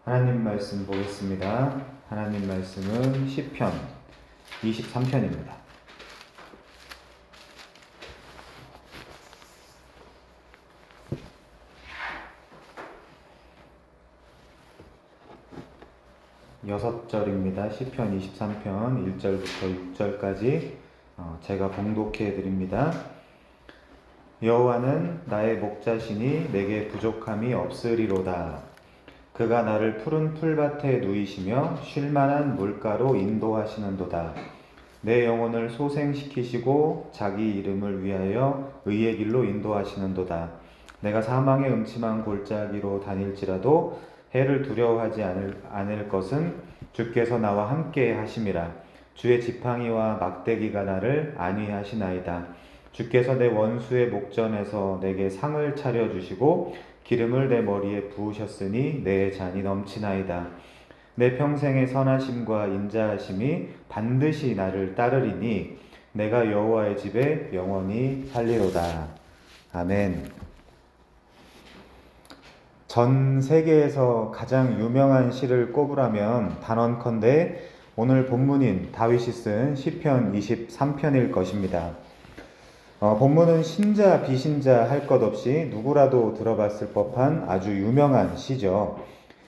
하나님 말씀 보겠습니다. 하나님 말씀은 시편 23편입니다. 여섯 절입니다. 시편 23편 1절부터 6절까지 제가 봉독해 드립니다. 여호와는 나의 목자시니 내게 부족함이 없으리로다. 그가 나를 푸른 풀밭에 누이시며 쉴만한 물가로 인도하시는도다. 내 영혼을 소생시키시고 자기 이름을 위하여 의의 길로 인도하시는도다. 내가 사망의 음침한 골짜기로 다닐지라도 해를 두려워하지 않을 것은 주께서 나와 함께 하심이라. 주의 지팡이와 막대기가 나를 안위하시나이다. 주께서 내 원수의 목전에서 내게 상을 차려주시고 기름을 내 머리에 부으셨으니 내 잔이 넘치나이다. 내 평생의 선하심과 인자하심이 반드시 나를 따르리니 내가 여호와의 집에 영원히 살리로다. 아멘. 전 세계에서 가장 유명한 시를 꼽으라면 단언컨대 오늘 본문인 다윗이 쓴 시편 23편일 것입니다. 본문은 신자 비신자 할 것 없이 누구라도 들어봤을 법한 아주 유명한 시죠.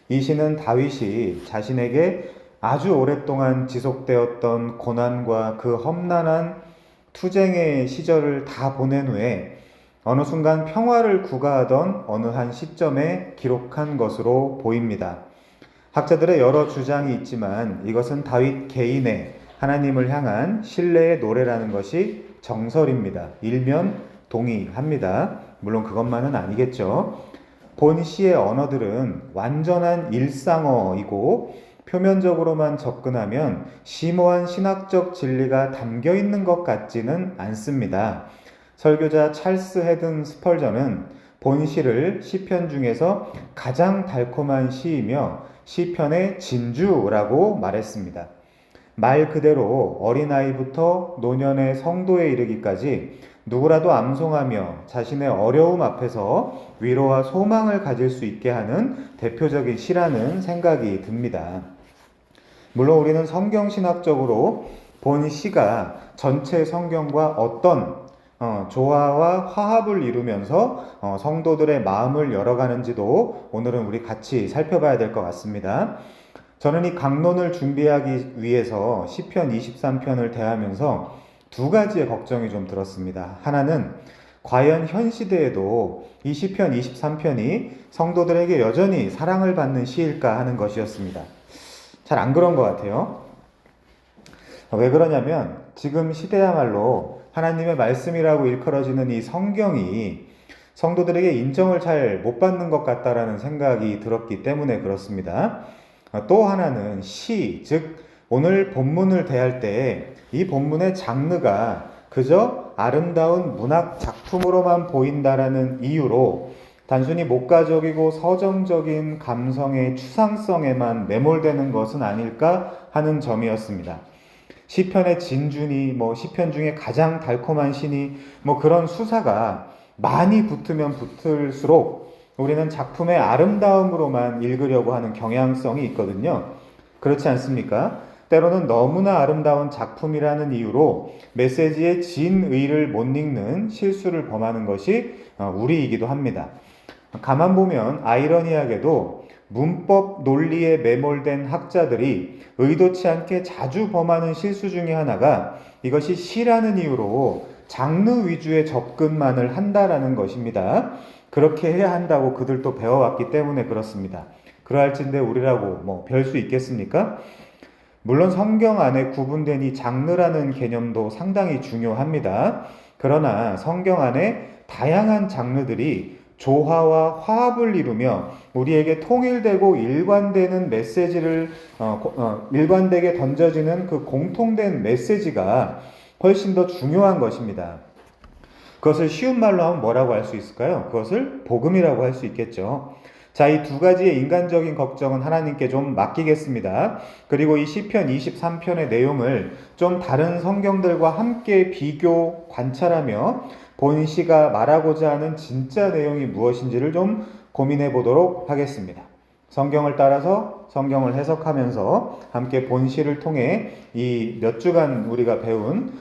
이 시는 다윗이 자신에게 아주 오랫동안 지속되었던 고난과 그 험난한 투쟁의 시절을 다 보낸 후에 어느 순간 평화를 구가하던 어느 한 시점에 기록한 것으로 보입니다. 학자들의 여러 주장이 있지만 이것은 다윗 개인의 하나님을 향한 신뢰의 노래라는 것이 정설입니다. 일면 동의합니다. 물론 그것만은 아니겠죠. 본 시의 언어들은 완전한 일상어이고 표면적으로만 접근하면 심오한 신학적 진리가 담겨 있는 것 같지는 않습니다. 설교자 찰스 헤든 스펄전은 본 시를 시편 중에서 가장 달콤한 시이며 시편의 진주라고 말했습니다. 말 그대로 어린아이부터 노년의 성도에 이르기까지 누구라도 암송하며 자신의 어려움 앞에서 위로와 소망을 가질 수 있게 하는 대표적인 시라는 생각이 듭니다. 물론 우리는 성경신학적으로 본 시가 전체 성경과 어떤 조화와 화합을 이루면서 성도들의 마음을 열어가는지도 오늘은 우리 같이 살펴봐야 될 것 같습니다. 저는 이 강론을 준비하기 위해서 시편 23편을 대하면서 두 가지의 걱정이 좀 들었습니다. 하나는 과연 현 시대에도 이 시편 23편이 성도들에게 여전히 사랑을 받는 시일까 하는 것이었습니다. 잘 안 그런 것 같아요. 왜 그러냐면 지금 시대야말로 하나님의 말씀이라고 일컬어지는 이 성경이 성도들에게 인정을 잘 못 받는 것 같다라는 생각이 들었기 때문에 그렇습니다. 또 하나는 시, 즉 오늘 본문을 대할 때 이 본문의 장르가 그저 아름다운 문학 작품으로만 보인다라는 이유로 단순히 목가적이고 서정적인 감성의 추상성에만 매몰되는 것은 아닐까 하는 점이었습니다. 시편의 진주니 시편 중에 가장 달콤한 시니 그런 수사가 많이 붙으면 붙을수록 우리는 작품의 아름다움으로만 읽으려고 하는 경향성이 있거든요. 그렇지 않습니까? 때로는 너무나 아름다운 작품이라는 이유로 메시지의 진의를 못 읽는 실수를 범하는 것이 우리이기도 합니다. 가만 보면 아이러니하게도 문법 논리에 매몰된 학자들이 의도치 않게 자주 범하는 실수 중에 하나가 이것이 시라는 이유로 장르 위주의 접근만을 한다라는 것입니다. 그렇게 해야 한다고 그들도 배워왔기 때문에 그렇습니다. 그러할진데 우리라고 별 수 있겠습니까? 물론 성경 안에 구분된 이 장르라는 개념도 상당히 중요합니다. 그러나 성경 안에 다양한 장르들이 조화와 화합을 이루며 우리에게 통일되고 일관되는 메시지를 일관되게 던져지는 그 공통된 메시지가 훨씬 더 중요한 것입니다. 그것을 쉬운 말로 하면 뭐라고 할 수 있을까요? 그것을 복음이라고 할 수 있겠죠. 자, 이 두 가지의 인간적인 걱정은 하나님께 좀 맡기겠습니다. 그리고 이 시편 23편의 내용을 좀 다른 성경들과 함께 비교 관찰하며 본 시가 말하고자 하는 진짜 내용이 무엇인지를 좀 고민해 보도록 하겠습니다. 성경을 따라서 성경을 해석하면서 함께 본시를 통해 이 몇 주간 우리가 배운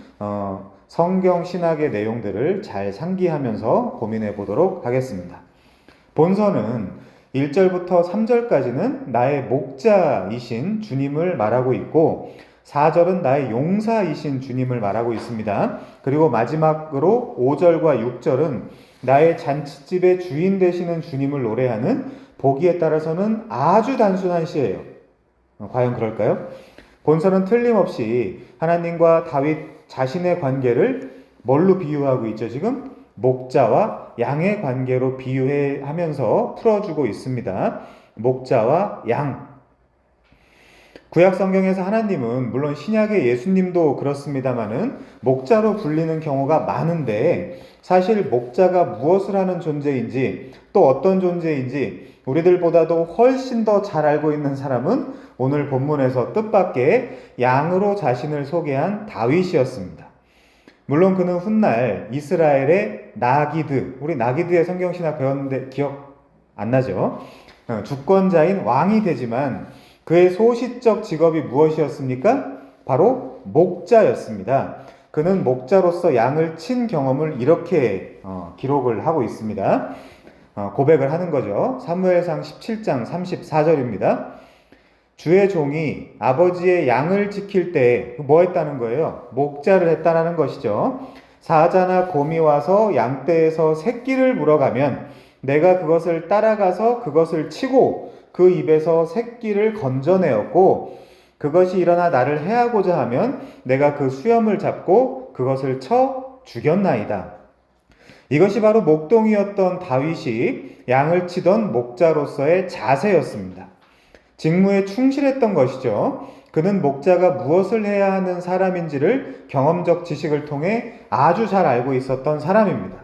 성경 신학의 내용들을 잘 상기하면서 고민해 보도록 하겠습니다. 본서는 1절부터 3절까지는 나의 목자이신 주님을 말하고 있고 4절은 나의 용사이신 주님을 말하고 있습니다. 그리고 마지막으로 5절과 6절은 나의 잔치집의 주인 되시는 주님을 노래하는 보기에 따라서는 아주 단순한 시예요. 과연 그럴까요? 본서는 틀림없이 하나님과 다윗 자신의 관계를 뭘로 비유하고 있죠? 지금 목자와 양의 관계로 비유하면서 풀어주고 있습니다. 목자와 양. 구약 성경에서 하나님은 물론 신약의 예수님도 그렇습니다만은 목자로 불리는 경우가 많은데 사실 목자가 무엇을 하는 존재인지 또 어떤 존재인지 우리들보다도 훨씬 더 잘 알고 있는 사람은 오늘 본문에서 뜻밖의 양으로 자신을 소개한 다윗이었습니다. 물론 그는 훗날 이스라엘의 나기드, 우리 나기드의 성경신학 배웠는데 기억 안 나죠? 주권자인 왕이 되지만 그의 소시적 직업이 무엇이었습니까? 바로 목자였습니다. 그는 목자로서 양을 친 경험을 이렇게 기록을 하고 있습니다. 고백을 하는 거죠. 사무엘상 17장 34절입니다. 주의 종이 아버지의 양을 지킬 때 뭐 했다는 거예요? 목자를 했다는 것이죠. 사자나 곰이 와서 양떼에서 새끼를 물어가면 내가 그것을 따라가서 그것을 치고 그 입에서 새끼를 건져내었고 그것이 일어나 나를 해하고자 하면 내가 그 수염을 잡고 그것을 쳐 죽였나이다. 이것이 바로 목동이었던 다윗이 양을 치던 목자로서의 자세였습니다. 직무에 충실했던 것이죠. 그는 목자가 무엇을 해야 하는 사람인지를 경험적 지식을 통해 아주 잘 알고 있었던 사람입니다.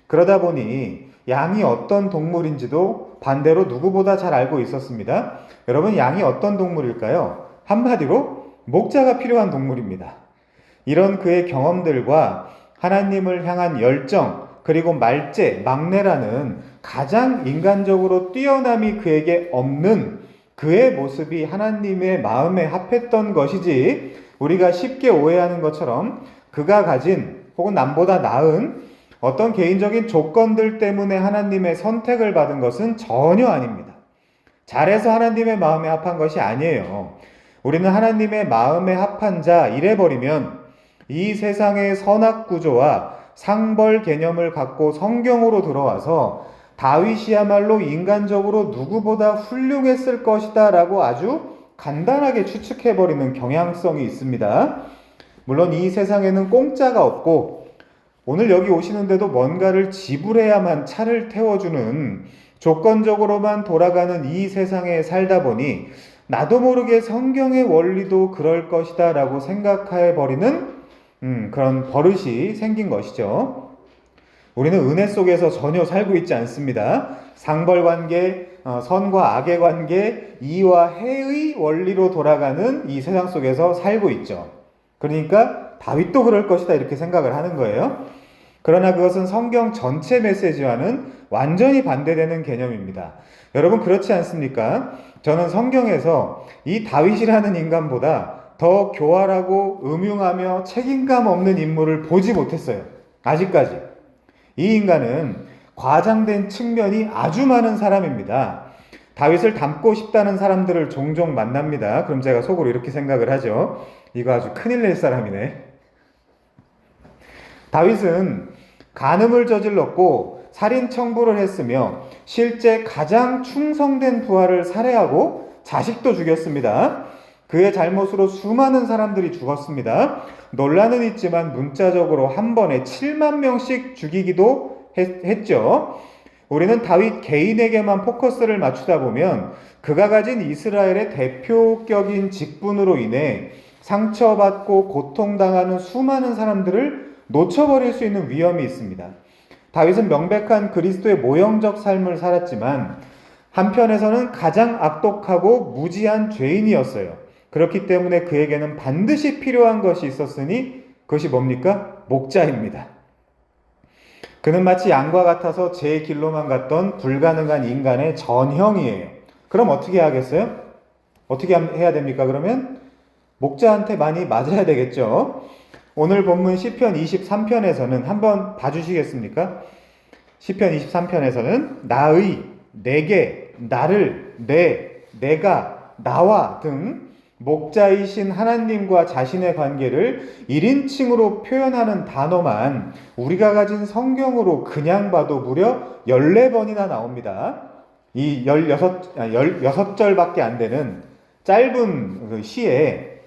그러다 보니 양이 어떤 동물인지도 반대로 누구보다 잘 알고 있었습니다. 여러분, 양이 어떤 동물일까요? 한마디로 목자가 필요한 동물입니다. 이런 그의 경험들과 하나님을 향한 열정, 그리고 말재, 막내라는 가장 인간적으로 뛰어남이 그에게 없는 그의 모습이 하나님의 마음에 합했던 것이지 우리가 쉽게 오해하는 것처럼 그가 가진 혹은 남보다 나은 어떤 개인적인 조건들 때문에 하나님의 선택을 받은 것은 전혀 아닙니다. 잘해서 하나님의 마음에 합한 것이 아니에요. 우리는 하나님의 마음에 합한 자 이래버리면 이 세상의 선악구조와 상벌 개념을 갖고 성경으로 들어와서 다윗이야말로 인간적으로 누구보다 훌륭했을 것이다 라고 아주 간단하게 추측해버리는 경향성이 있습니다. 물론 이 세상에는 공짜가 없고 오늘 여기 오시는데도 뭔가를 지불해야만 차를 태워주는 조건적으로만 돌아가는 이 세상에 살다 보니 나도 모르게 성경의 원리도 그럴 것이다 라고 생각해버리는 그런 버릇이 생긴 것이죠. 우리는 은혜 속에서 전혀 살고 있지 않습니다. 상벌관계, 선과 악의 관계, 이와 해의 원리로 돌아가는 이 세상 속에서 살고 있죠. 그러니까 다윗도 그럴 것이다 이렇게 생각을 하는 거예요. 그러나 그것은 성경 전체 메시지와는 완전히 반대되는 개념입니다. 여러분 그렇지 않습니까? 저는 성경에서 이 다윗이라는 인간보다 더 교활하고 음흉하며 책임감 없는 인물을 보지 못했어요. 아직까지. 이 인간은 과장된 측면이 아주 많은 사람입니다. 다윗을 닮고 싶다는 사람들을 종종 만납니다. 그럼 제가 속으로 이렇게 생각을 하죠. 이거 아주 큰일 낼 사람이네. 다윗은 간음을 저질렀고 살인 청부를 했으며 실제 가장 충성된 부하를 살해하고 자식도 죽였습니다. 그의 잘못으로 수많은 사람들이 죽었습니다. 논란은 있지만 문자적으로 한 번에 7만 명씩 죽이기도 했죠. 우리는 다윗 개인에게만 포커스를 맞추다 보면 그가 가진 이스라엘의 대표격인 직분으로 인해 상처받고 고통당하는 수많은 사람들을 놓쳐버릴 수 있는 위험이 있습니다. 다윗은 명백한 그리스도의 모형적 삶을 살았지만 한편에서는 가장 악독하고 무지한 죄인이었어요. 그렇기 때문에 그에게는 반드시 필요한 것이 있었으니 그것이 뭡니까? 목자입니다. 그는 마치 양과 같아서 제 길로만 갔던 불가능한 인간의 전형이에요. 그럼 어떻게 하겠어요? 어떻게 해야 됩니까? 그러면 목자한테 많이 맞아야 되겠죠. 오늘 본문 시편 23편에서는 한번 봐주시겠습니까? 시편 23편에서는 나의, 내게, 나를, 내가, 나와 등 목자이신 하나님과 자신의 관계를 1인칭으로 표현하는 단어만 우리가 가진 성경으로 그냥 봐도 무려 14번이나 나옵니다. 이 16절밖에 안 되는 짧은 시에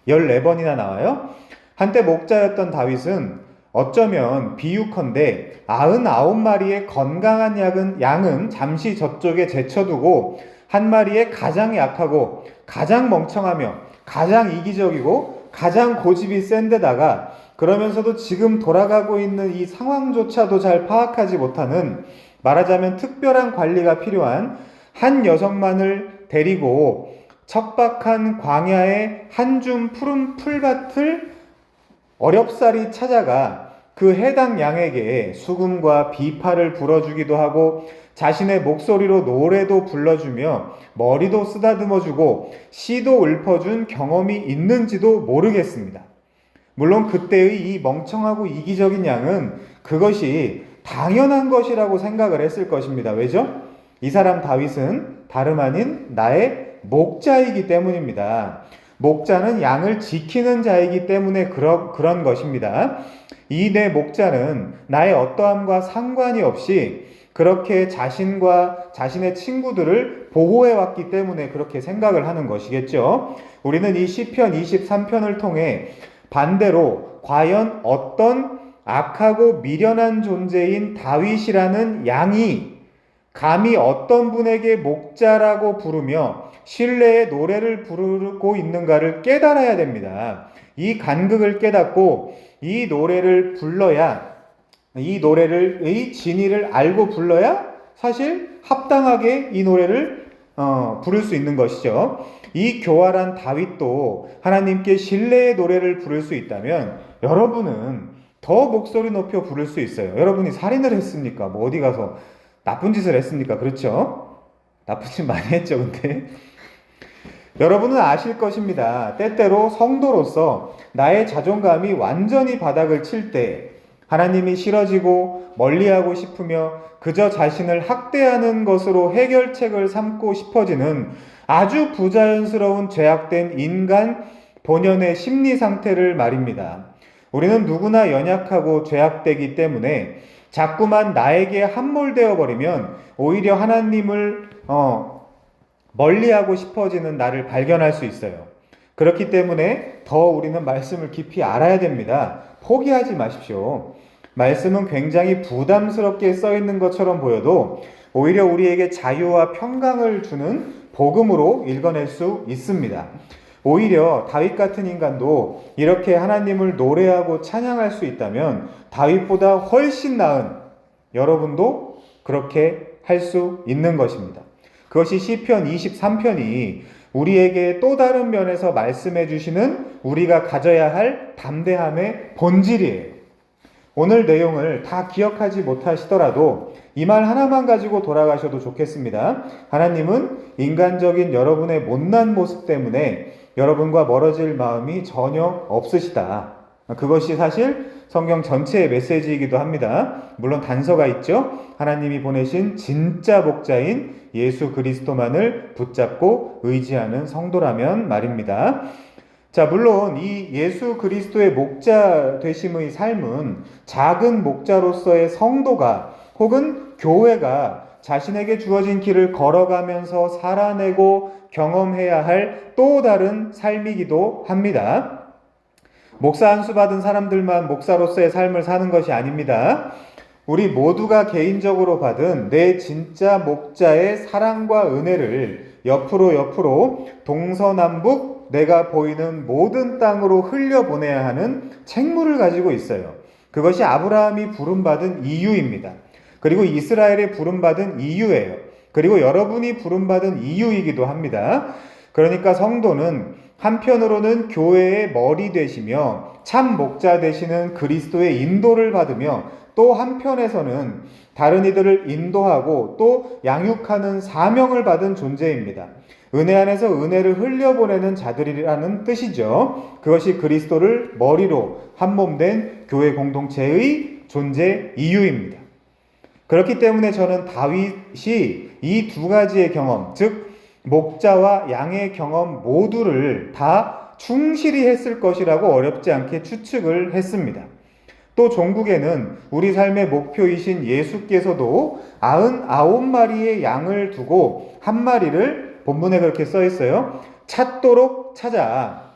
14번이나 나와요. 한때 목자였던 다윗은 어쩌면 비유컨대 99마리의 건강한 양은 잠시 저쪽에 제쳐두고 한 마리의 가장 약하고 가장 멍청하며 가장 이기적이고 가장 고집이 센 데다가 그러면서도 지금 돌아가고 있는 이 상황조차도 잘 파악하지 못하는, 말하자면 특별한 관리가 필요한 한 여성만을 데리고 척박한 광야의 한 줌 푸른 풀밭을 어렵사리 찾아가 그 해당 양에게 수금과 비파를 불어주기도 하고 자신의 목소리로 노래도 불러주며 머리도 쓰다듬어주고 시도 읊어준 경험이 있는지도 모르겠습니다. 물론 그때의 이 멍청하고 이기적인 양은 그것이 당연한 것이라고 생각을 했을 것입니다. 왜죠? 이 사람 다윗은 다름 아닌 나의 목자이기 때문입니다. 목자는 양을 지키는 자이기 때문에 그런 것입니다. 이 내 목자는 나의 어떠함과 상관이 없이 그렇게 자신과 자신의 친구들을 보호해 왔기 때문에 그렇게 생각을 하는 것이겠죠. 우리는 이 시편 23편을 통해 반대로 과연 어떤 악하고 미련한 존재인 다윗이라는 양이 감히 어떤 분에게 목자라고 부르며 신뢰의 노래를 부르고 있는가를 깨달아야 됩니다. 이 간극을 깨닫고 이 노래를 불러야, 이 노래의 진의를 알고 불러야 사실 합당하게 이 노래를 부를 수 있는 것이죠. 이 교활한 다윗도 하나님께 신뢰의 노래를 부를 수 있다면 여러분은 더 목소리 높여 부를 수 있어요. 여러분이 살인을 했습니까? 뭐 어디 가서 나쁜 짓을 했습니까? 그렇죠? 나쁜 짓 많이 했죠, 근데. 여러분은 아실 것입니다. 때때로 성도로서 나의 자존감이 완전히 바닥을 칠 때 하나님이 싫어지고 멀리하고 싶으며 그저 자신을 학대하는 것으로 해결책을 삼고 싶어지는 아주 부자연스러운 죄악된 인간 본연의 심리 상태를 말입니다. 우리는 누구나 연약하고 죄악되기 때문에 자꾸만 나에게 함몰되어 버리면 오히려 하나님을 멀리하고 싶어지는 나를 발견할 수 있어요. 그렇기 때문에 더 우리는 말씀을 깊이 알아야 됩니다. 포기하지 마십시오. 말씀은 굉장히 부담스럽게 써 있는 것처럼 보여도 오히려 우리에게 자유와 평강을 주는 복음으로 읽어낼 수 있습니다. 오히려 다윗 같은 인간도 이렇게 하나님을 노래하고 찬양할 수 있다면 다윗보다 훨씬 나은 여러분도 그렇게 할 수 있는 것입니다. 그것이 시편 23편이 우리에게 또 다른 면에서 말씀해 주시는 우리가 가져야 할 담대함의 본질이에요. 오늘 내용을 다 기억하지 못하시더라도 이 말 하나만 가지고 돌아가셔도 좋겠습니다. 하나님은 인간적인 여러분의 못난 모습 때문에 여러분과 멀어질 마음이 전혀 없으시다. 그것이 사실 성경 전체의 메시지이기도 합니다. 물론 단서가 있죠. 하나님이 보내신 진짜 목자인 예수 그리스도만을 붙잡고 의지하는 성도라면 말입니다. 자, 물론 이 예수 그리스도의 목자 되심의 삶은 작은 목자로서의 성도가 혹은 교회가 자신에게 주어진 길을 걸어가면서 살아내고 경험해야 할 또 다른 삶이기도 합니다. 목사 안수 받은 사람들만 목사로서의 삶을 사는 것이 아닙니다. 우리 모두가 개인적으로 받은 내 진짜 목자의 사랑과 은혜를 옆으로 동서남북 내가 보이는 모든 땅으로 흘려보내야 하는 책무를 가지고 있어요. 그것이 아브라함이 부름받은 이유입니다. 그리고 이스라엘이 부름받은 이유예요. 그리고 여러분이 부름받은 이유이기도 합니다. 그러니까 성도는 한편으로는 교회의 머리 되시며 참 목자 되시는 그리스도의 인도를 받으며 또 한편에서는 다른 이들을 인도하고 또 양육하는 사명을 받은 존재입니다. 은혜 안에서 은혜를 흘려보내는 자들이라는 뜻이죠. 그것이 그리스도를 머리로 한몸된 교회 공동체의 존재 이유입니다. 그렇기 때문에 저는 다윗이 이 두 가지의 경험, 즉 목자와 양의 경험 모두를 다 충실히 했을 것이라고 어렵지 않게 추측을 했습니다. 또 종국에는 우리 삶의 목표이신 예수께서도 99마리의 양을 두고 한 마리를, 본문에 그렇게 써 있어요, 찾도록 찾아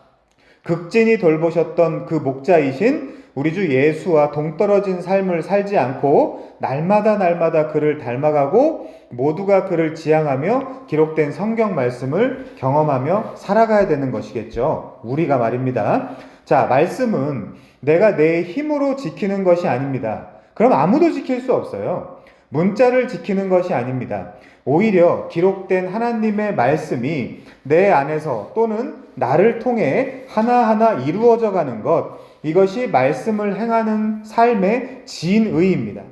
극진히 돌보셨던 그 목자이신 우리 주 예수와 동떨어진 삶을 살지 않고 날마다 그를 닮아가고 모두가 그를 지향하며 기록된 성경 말씀을 경험하며 살아가야 되는 것이겠죠. 우리가 말입니다. 자, 말씀은 내가 내 힘으로 지키는 것이 아닙니다. 그럼 아무도 지킬 수 없어요. 문자를 지키는 것이 아닙니다. 오히려 기록된 하나님의 말씀이 내 안에서 또는 나를 통해 하나하나 이루어져 가는 것, 이것이 말씀을 행하는 삶의 진의입니다.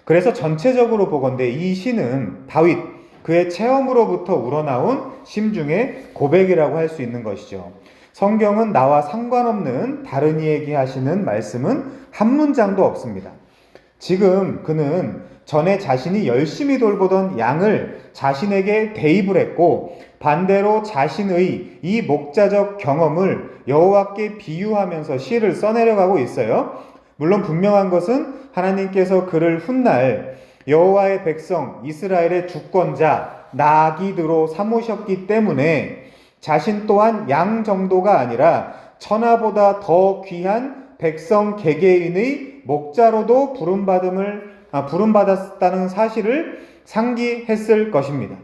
그래서 전체적으로 보건대 이 시는 다윗, 그의 체험으로부터 우러나온 심중의 고백이라고 할 수 있는 것이죠. 성경은 나와 상관없는 다른 이에게 하시는 말씀은 한 문장도 없습니다. 지금 그는 전에 자신이 열심히 돌보던 양을 자신에게 대입을 했고 반대로 자신의 이 목자적 경험을 여호와께 비유하면서 시를 써내려가고 있어요. 물론 분명한 것은 하나님께서 그를 훗날 여호와의 백성 이스라엘의 주권자 나귀드로 삼으셨기 때문에 자신 또한 양 정도가 아니라 천하보다 더 귀한 백성 개개인의 목자로도 부름받았다는 사실을 상기했을 것입니다.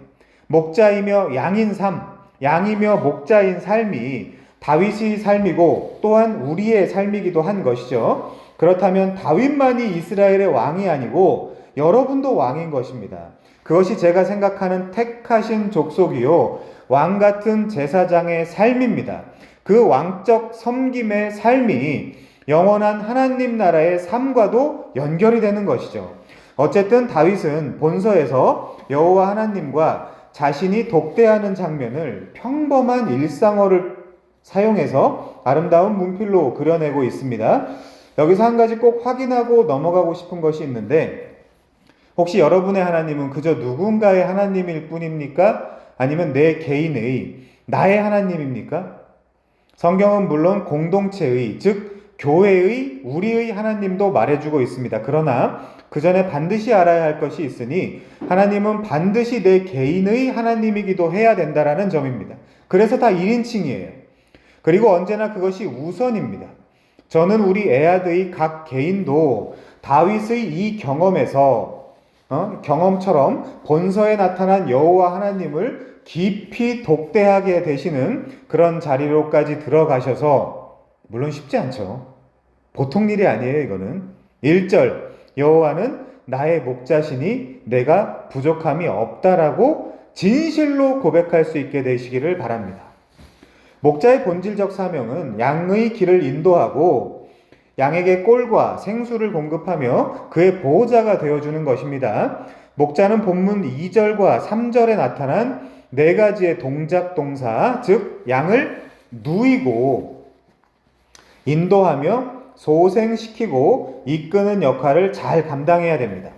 목자이며 양인 삶, 양이며 목자인 삶이 다윗의 삶이고 또한 우리의 삶이기도 한 것이죠. 그렇다면 다윗만이 이스라엘의 왕이 아니고 여러분도 왕인 것입니다. 그것이 제가 생각하는 택하신 족속이요 왕 같은 제사장의 삶입니다. 그 왕적 섬김의 삶이 영원한 하나님 나라의 삶과도 연결이 되는 것이죠. 어쨌든 다윗은 본서에서 여호와 하나님과 자신이 독대하는 장면을 평범한 일상어를 사용해서 아름다운 문필로 그려내고 있습니다. 여기서 한 가지 꼭 확인하고 넘어가고 싶은 것이 있는데, 혹시 여러분의 하나님은 그저 누군가의 하나님일 뿐입니까? 아니면 내 개인의, 나의 하나님입니까? 성경은 물론 공동체의, 즉 교회의, 우리의 하나님도 말해주고 있습니다. 그러나 그 전에 반드시 알아야 할 것이 있으니 하나님은 반드시 내 개인의 하나님이기도 해야 된다라는 점입니다. 그래서 다 1인칭이에요. 그리고 언제나 그것이 우선입니다. 저는 우리 애아드의 각 개인도 다윗의 이 경험에서 경험처럼 본서에 나타난 여호와 하나님을 깊이 독대하게 되시는 그런 자리로까지 들어가셔서, 물론 쉽지 않죠. 보통 일이 아니에요. 이거는 1절 여호와는 나의 목자시니 내가 부족함이 없다라고 진실로 고백할 수 있게 되시기를 바랍니다. 목자의 본질적 사명은 양의 길을 인도하고 양에게 꼴과 생수를 공급하며 그의 보호자가 되어주는 것입니다. 목자는 본문 2절과 3절에 나타난 네 가지의 동작 동사, 즉 양을 누이고 인도하며 소생시키고 이끄는 역할을 잘 감당해야 됩니다.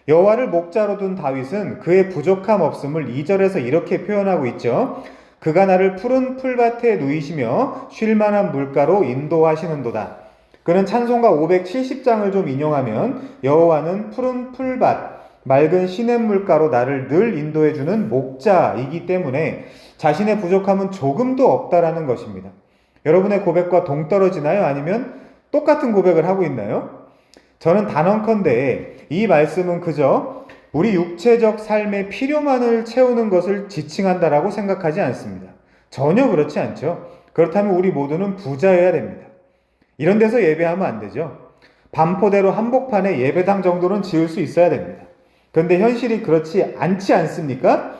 여호와를 목자로 둔 다윗은 그의 부족함 없음을 2절에서 이렇게 표현하고 있죠. 그가 나를 푸른 풀밭에 누이시며 쉴만한 물가로 인도하시는도다. 그는 찬송가 570장을 좀 인용하면 여호와는 푸른 풀밭, 맑은 시냇물가로 나를 늘 인도해주는 목자이기 때문에 자신의 부족함은 조금도 없다라는 것입니다. 여러분의 고백과 동떨어지나요? 아니면 똑같은 고백을 하고 있나요? 저는 단언컨대 이 말씀은 그저 우리 육체적 삶의 필요만을 채우는 것을 지칭한다라고 생각하지 않습니다. 전혀 그렇지 않죠. 그렇다면 우리 모두는 부자여야 됩니다. 이런 데서 예배하면 안 되죠. 반포대로 한복판에 예배당 정도는 지을 수 있어야 됩니다. 그런데 현실이 그렇지 않지 않습니까?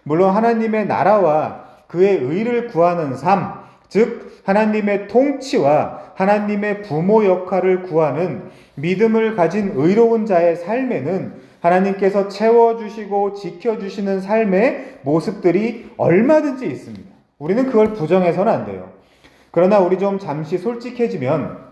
물론 하나님의 나라와 그의 의를 구하는 삶, 즉 하나님의 통치와 하나님의 부모 역할을 구하는 믿음을 가진 의로운 자의 삶에는 하나님께서 채워주시고 지켜주시는 삶의 모습들이 얼마든지 있습니다. 우리는 그걸 부정해서는 안 돼요. 그러나 우리 좀 잠시 솔직해지면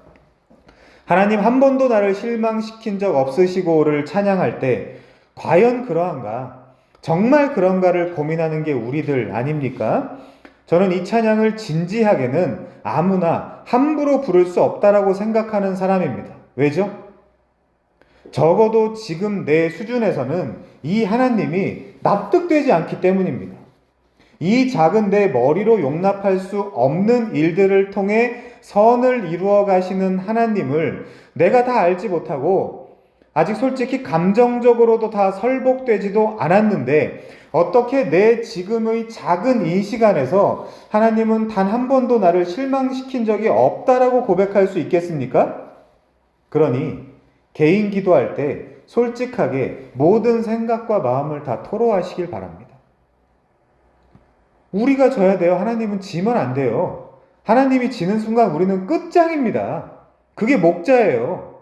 하나님 한 번도 나를 실망시킨 적 없으시고를 찬양할 때 과연 그러한가? 정말 그런가를 고민하는 게 우리들 아닙니까? 저는 이 찬양을 진지하게는 아무나 함부로 부를 수 없다라고 생각하는 사람입니다. 왜죠? 적어도 지금 내 수준에서는 이 하나님이 납득되지 않기 때문입니다. 이 작은 내 머리로 용납할 수 없는 일들을 통해 선을 이루어 가시는 하나님을 내가 다 알지 못하고 아직 솔직히 감정적으로도 다 설복되지도 않았는데 어떻게 내 지금의 작은 이 시간에서 하나님은 단 한 번도 나를 실망시킨 적이 없다라고 고백할 수 있겠습니까? 그러니 개인 기도할 때 솔직하게 모든 생각과 마음을 다 토로하시길 바랍니다. 우리가 져야 돼요. 하나님은 지면 안 돼요. 하나님이 지는 순간 우리는 끝장입니다. 그게 목자예요.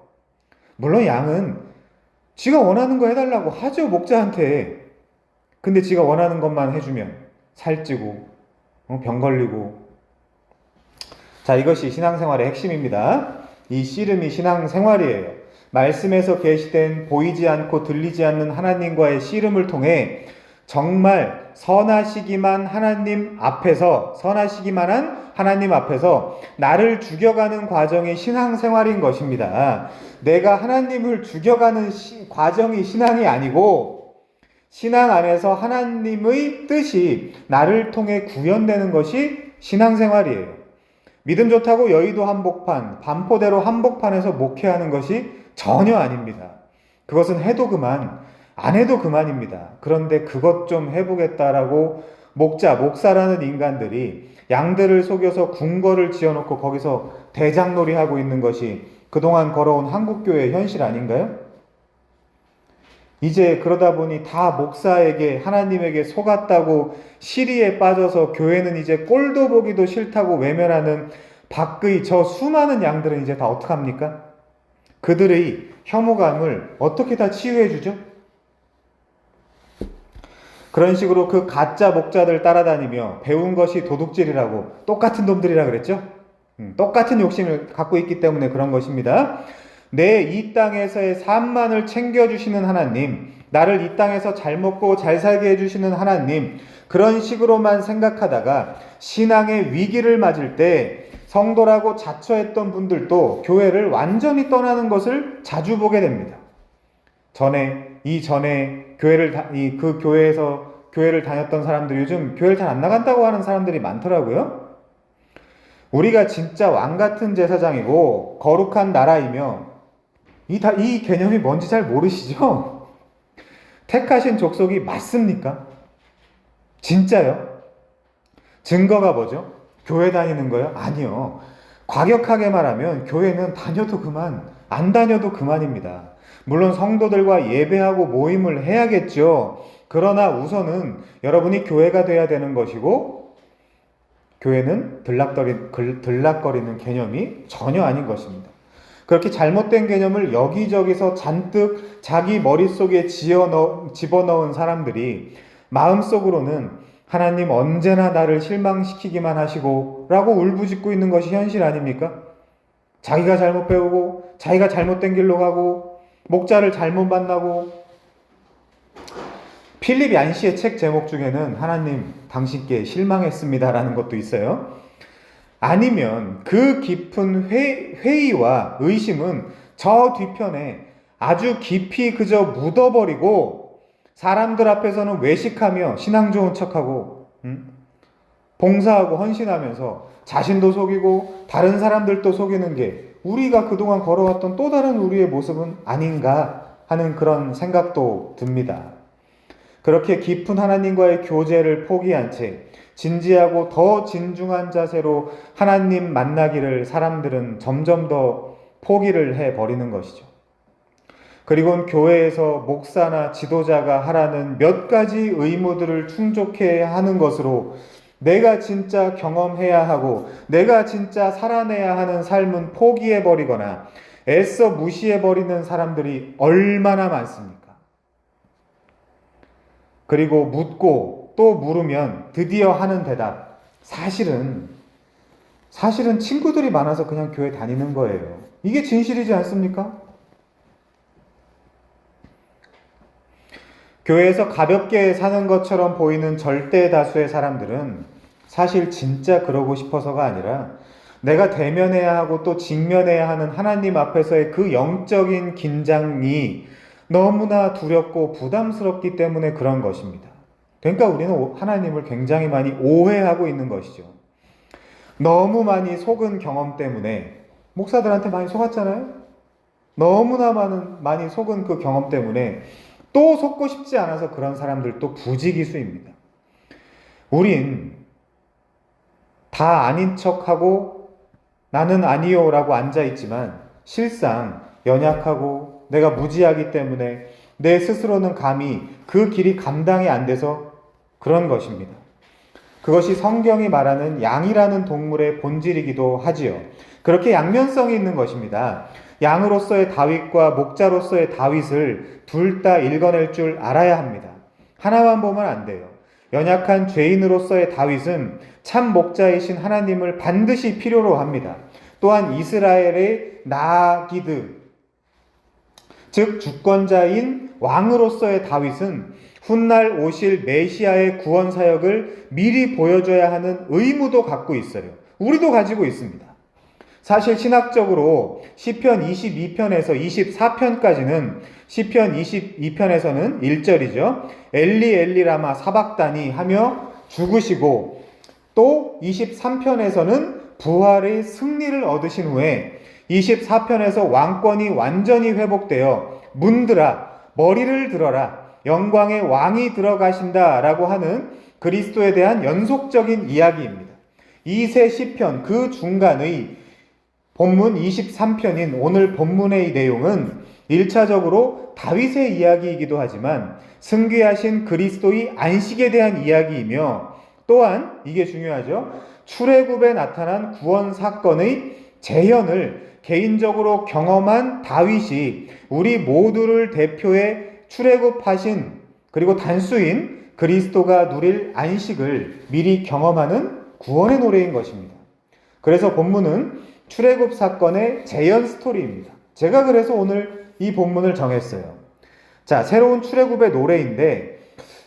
물론 양은 지가 원하는 거 해달라고 하죠, 목자한테. 근데 지가 원하는 것만 해주면 살찌고 병 걸리고. 자, 이것이 신앙생활의 핵심입니다. 이 씨름이 신앙생활이에요. 말씀에서 계시된 보이지 않고 들리지 않는 하나님과의 씨름을 통해 정말 선하시기만 한 하나님 앞에서 나를 죽여가는 과정이 신앙생활인 것입니다. 내가 하나님을 죽여가는 과정이 신앙이 아니고 신앙 안에서 하나님의 뜻이 나를 통해 구현되는 것이 신앙생활이에요. 믿음 좋다고 여의도 한복판, 반포대로 한복판에서 목회하는 것이 전혀 아닙니다. 그것은 해도 그만, 안 해도 그만입니다. 그런데 그것 좀 해보겠다라고 목사라는 인간들이 양들을 속여서 궁궐을 지어놓고 거기서 대장놀이 하고 있는 것이 그동안 걸어온 한국교회의 현실 아닌가요? 이제 그러다 보니 다 목사에게 하나님에게 속았다고 시리에 빠져서 교회는 이제 꼴도 보기도 싫다고 외면하는 밖의 저 수많은 양들은 이제 다 어떡합니까? 그들의 혐오감을 어떻게 다 치유해 주죠? 그런 식으로 그 가짜 목자들 따라다니며 배운 것이 도둑질이라고 똑같은 놈들이라 그랬죠? 똑같은 욕심을 갖고 있기 때문에 그런 것입니다. 내 이 땅에서의 삶만을 챙겨주시는 하나님, 나를 이 땅에서 잘 먹고 잘 살게 해주시는 하나님, 그런 식으로만 생각하다가 신앙의 위기를 맞을 때 성도라고 자처했던 분들도 교회를 완전히 떠나는 것을 자주 보게 됩니다. 이전에 그 교회에서 교회를 다녔던 사람들이 요즘 교회를 잘 안 나간다고 하는 사람들이 많더라고요. 우리가 진짜 왕 같은 제사장이고 거룩한 나라이며 이 개념이 뭔지 잘 모르시죠? 택하신 족속이 맞습니까? 진짜요? 증거가 뭐죠? 교회 다니는 거요? 아니요. 과격하게 말하면 교회는 다녀도 그만, 안 다녀도 그만입니다. 물론 성도들과 예배하고 모임을 해야겠죠. 그러나 우선은 여러분이 교회가 돼야 되는 것이고 교회는 들락거리는 개념이 전혀 아닌 것입니다. 그렇게 잘못된 개념을 여기저기서 잔뜩 자기 머릿속에 집어넣은 사람들이 마음속으로는 하나님 언제나 나를 실망시키기만 하시고 라고 울부짖고 있는 것이 현실 아닙니까? 자기가 잘못 배우고 자기가 잘못된 길로 가고 목자를 잘못 만나고. 필립 얀시의 책 제목 중에는 하나님 당신께 실망했습니다라는 것도 있어요. 아니면 그 깊은 회의와 의심은 저 뒤편에 아주 깊이 그저 묻어버리고 사람들 앞에서는 외식하며 신앙 좋은 척하고 봉사하고 헌신하면서 자신도 속이고 다른 사람들도 속이는 게 우리가 그동안 걸어왔던 또 다른 우리의 모습은 아닌가 하는 그런 생각도 듭니다. 그렇게 깊은 하나님과의 교제를 포기한 채 진지하고 더 진중한 자세로 하나님 만나기를 사람들은 점점 더 포기를 해버리는 것이죠. 그리고 교회에서 목사나 지도자가 하라는 몇 가지 의무들을 충족해야 하는 것으로 내가 진짜 경험해야 하고 내가 진짜 살아내야 하는 삶은 포기해버리거나 애써 무시해버리는 사람들이 얼마나 많습니까? 그리고 묻고 또 물으면 드디어 하는 대답, 사실은 친구들이 많아서 그냥 교회 다니는 거예요. 이게 진실이지 않습니까? 교회에서 가볍게 사는 것처럼 보이는 절대 다수의 사람들은 사실 진짜 그러고 싶어서가 아니라 내가 대면해야 하고 또 직면해야 하는 하나님 앞에서의 그 영적인 긴장이 너무나 두렵고 부담스럽기 때문에 그런 것입니다. 그러니까 우리는 하나님을 굉장히 많이 오해하고 있는 것이죠. 너무 많이 속은 경험 때문에, 목사들한테 많이 속았잖아요? 너무나 많이 속은 그 경험 때문에 또 속고 싶지 않아서 그런 사람들도 부지기수입니다. 우린 다 아닌 척하고 나는 아니요 라고 앉아있지만 실상 연약하고 내가 무지하기 때문에 내 스스로는 감히 그 길이 감당이 안 돼서 그런 것입니다. 그것이 성경이 말하는 양이라는 동물의 본질이기도 하지요. 그렇게 양면성이 있는 것입니다. 양으로서의 다윗과 목자로서의 다윗을 둘 다 읽어낼 줄 알아야 합니다. 하나만 보면 안 돼요. 연약한 죄인으로서의 다윗은 참 목자이신 하나님을 반드시 필요로 합니다. 또한 이스라엘의 나기드, 즉 주권자인 왕으로서의 다윗은 훗날 오실 메시아의 구원 사역을 미리 보여줘야 하는 의무도 갖고 있어요. 우리도 가지고 있습니다. 사실 신학적으로 시편 22편에서 24편까지는, 시편 22편에서는 1절이죠. 엘리 엘리 라마 사박다니 하며 죽으시고, 또 23편에서는 부활의 승리를 얻으신 후에 24편에서 왕권이 완전히 회복되어 문들아 머리를 들어라 영광의 왕이 들어가신다 라고 하는 그리스도에 대한 연속적인 이야기입니다. 이 세 시편 그 중간의 본문 23편인 오늘 본문의 내용은 1차적으로 다윗의 이야기이기도 하지만 승귀하신 그리스도의 안식에 대한 이야기이며, 또한 이게 중요하죠. 출애굽에 나타난 구원 사건의 재현을 개인적으로 경험한 다윗이 우리 모두를 대표해 출애굽하신 그리고 단수인 그리스도가 누릴 안식을 미리 경험하는 구원의 노래인 것입니다. 그래서 본문은 출애굽 사건의 재현 스토리입니다. 제가 그래서 오늘 이 본문을 정했어요. 자, 새로운 출애굽의 노래인데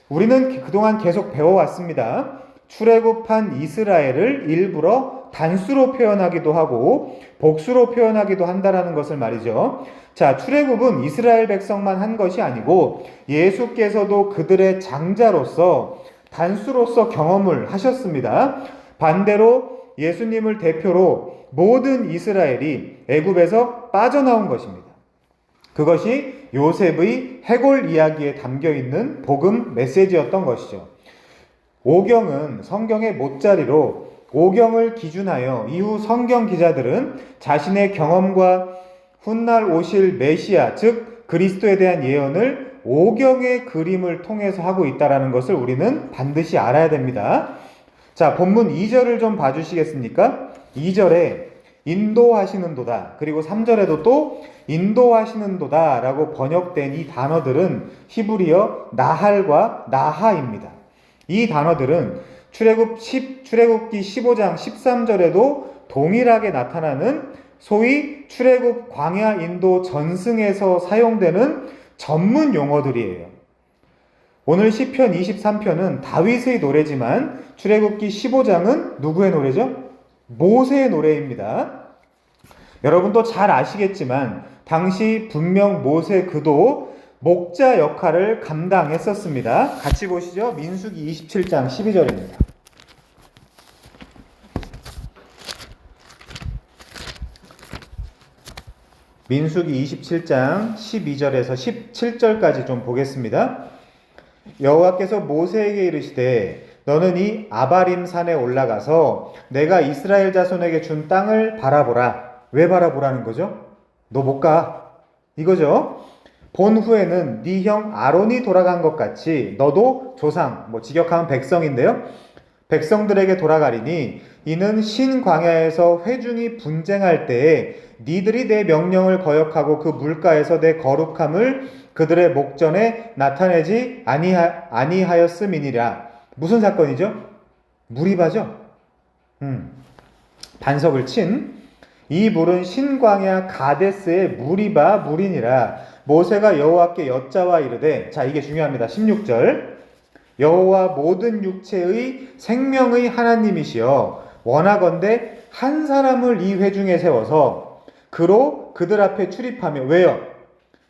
우리는 그동안 계속 배워왔습니다. 출애굽한 이스라엘을 일부러 단수로 표현하기도 하고 복수로 표현하기도 한다라는 것을 말이죠. 자, 출애굽은 이스라엘 백성만 한 것이 아니고 예수께서도 그들의 장자로서 단수로서 경험을 하셨습니다. 반대로 예수님을 대표로 모든 이스라엘이 애굽에서 빠져나온 것입니다. 그것이 요셉의 해골 이야기에 담겨있는 복음 메시지였던 것이죠. 오경은 성경의 못자리로 오경을 기준하여 이후 성경 기자들은 자신의 경험과 훗날 오실 메시아, 즉 그리스도에 대한 예언을 오경의 그림을 통해서 하고 있다는 것을 우리는 반드시 알아야 됩니다. 자, 본문 2절을 좀 봐주시겠습니까? 2절에 인도하시는도다, 그리고 3절에도 또 인도하시는도다 라고 번역된 이 단어들은 히브리어 나할과 나하입니다. 이 단어들은 출애굽기 15장 13절에도 동일하게 나타나는 소위 출애굽 광야 인도 전승에서 사용되는 전문 용어들이에요. 오늘 시편 23편은 다윗의 노래지만 출애굽기 15장은 누구의 노래죠? 모세의 노래입니다. 여러분도 잘 아시겠지만 당시 분명 모세 그도 목자 역할을 감당했었습니다. 같이 보시죠. 민수기 27장 12절입니다. 민수기 27장 12절에서 17절까지 좀 보겠습니다. 여호와께서 모세에게 이르시되 너는 이 아바림 산에 올라가서 내가 이스라엘 자손에게 준 땅을 바라보라. 왜 바라보라는 거죠? 너 못 가. 이거죠. 본 후에는 네 형 아론이 돌아간 것 같이 너도 조상, 직역하면 백성인데요. 백성들에게 돌아가리니 이는 신광야에서 회중이 분쟁할 때에 니들이 내 명령을 거역하고 그 물가에서 내 거룩함을 그들의 목전에 나타내지 아니하였음이니라. 무슨 사건이죠? 무리바죠. 반석을 친 이 물은 신광야 가데스의 무리바 물이니라. 모세가 여호와께 여짜와 이르되, 자 이게 중요합니다. 16절. 여호와 모든 육체의 생명의 하나님이시여 원하건대 한 사람을 이 회중에 세워서 그로 그들 앞에 출입하며. 왜요?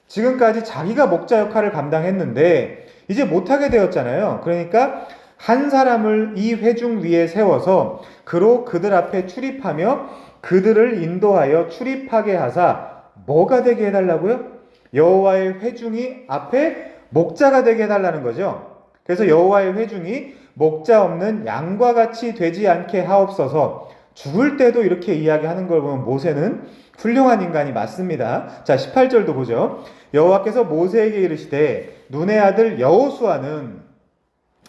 지금까지 자기가 목자 역할을 감당했는데 이제 못하게 되었잖아요. 그러니까 한 사람을 이 회중 위에 세워서 그로 그들 앞에 출입하며 그들을 인도하여 출입하게 하사 뭐가 되게 해달라고요? 여호와의 회중이 앞에 목자가 되게 해달라는 거죠. 그래서 여호와의 회중이 목자 없는 양과 같이 되지 않게 하옵소서. 죽을 때도 이렇게 이야기하는 걸 보면 모세는 훌륭한 인간이 맞습니다. 자, 18절도 보죠. 여호와께서 모세에게 이르시되 눈의 아들 여호수아는,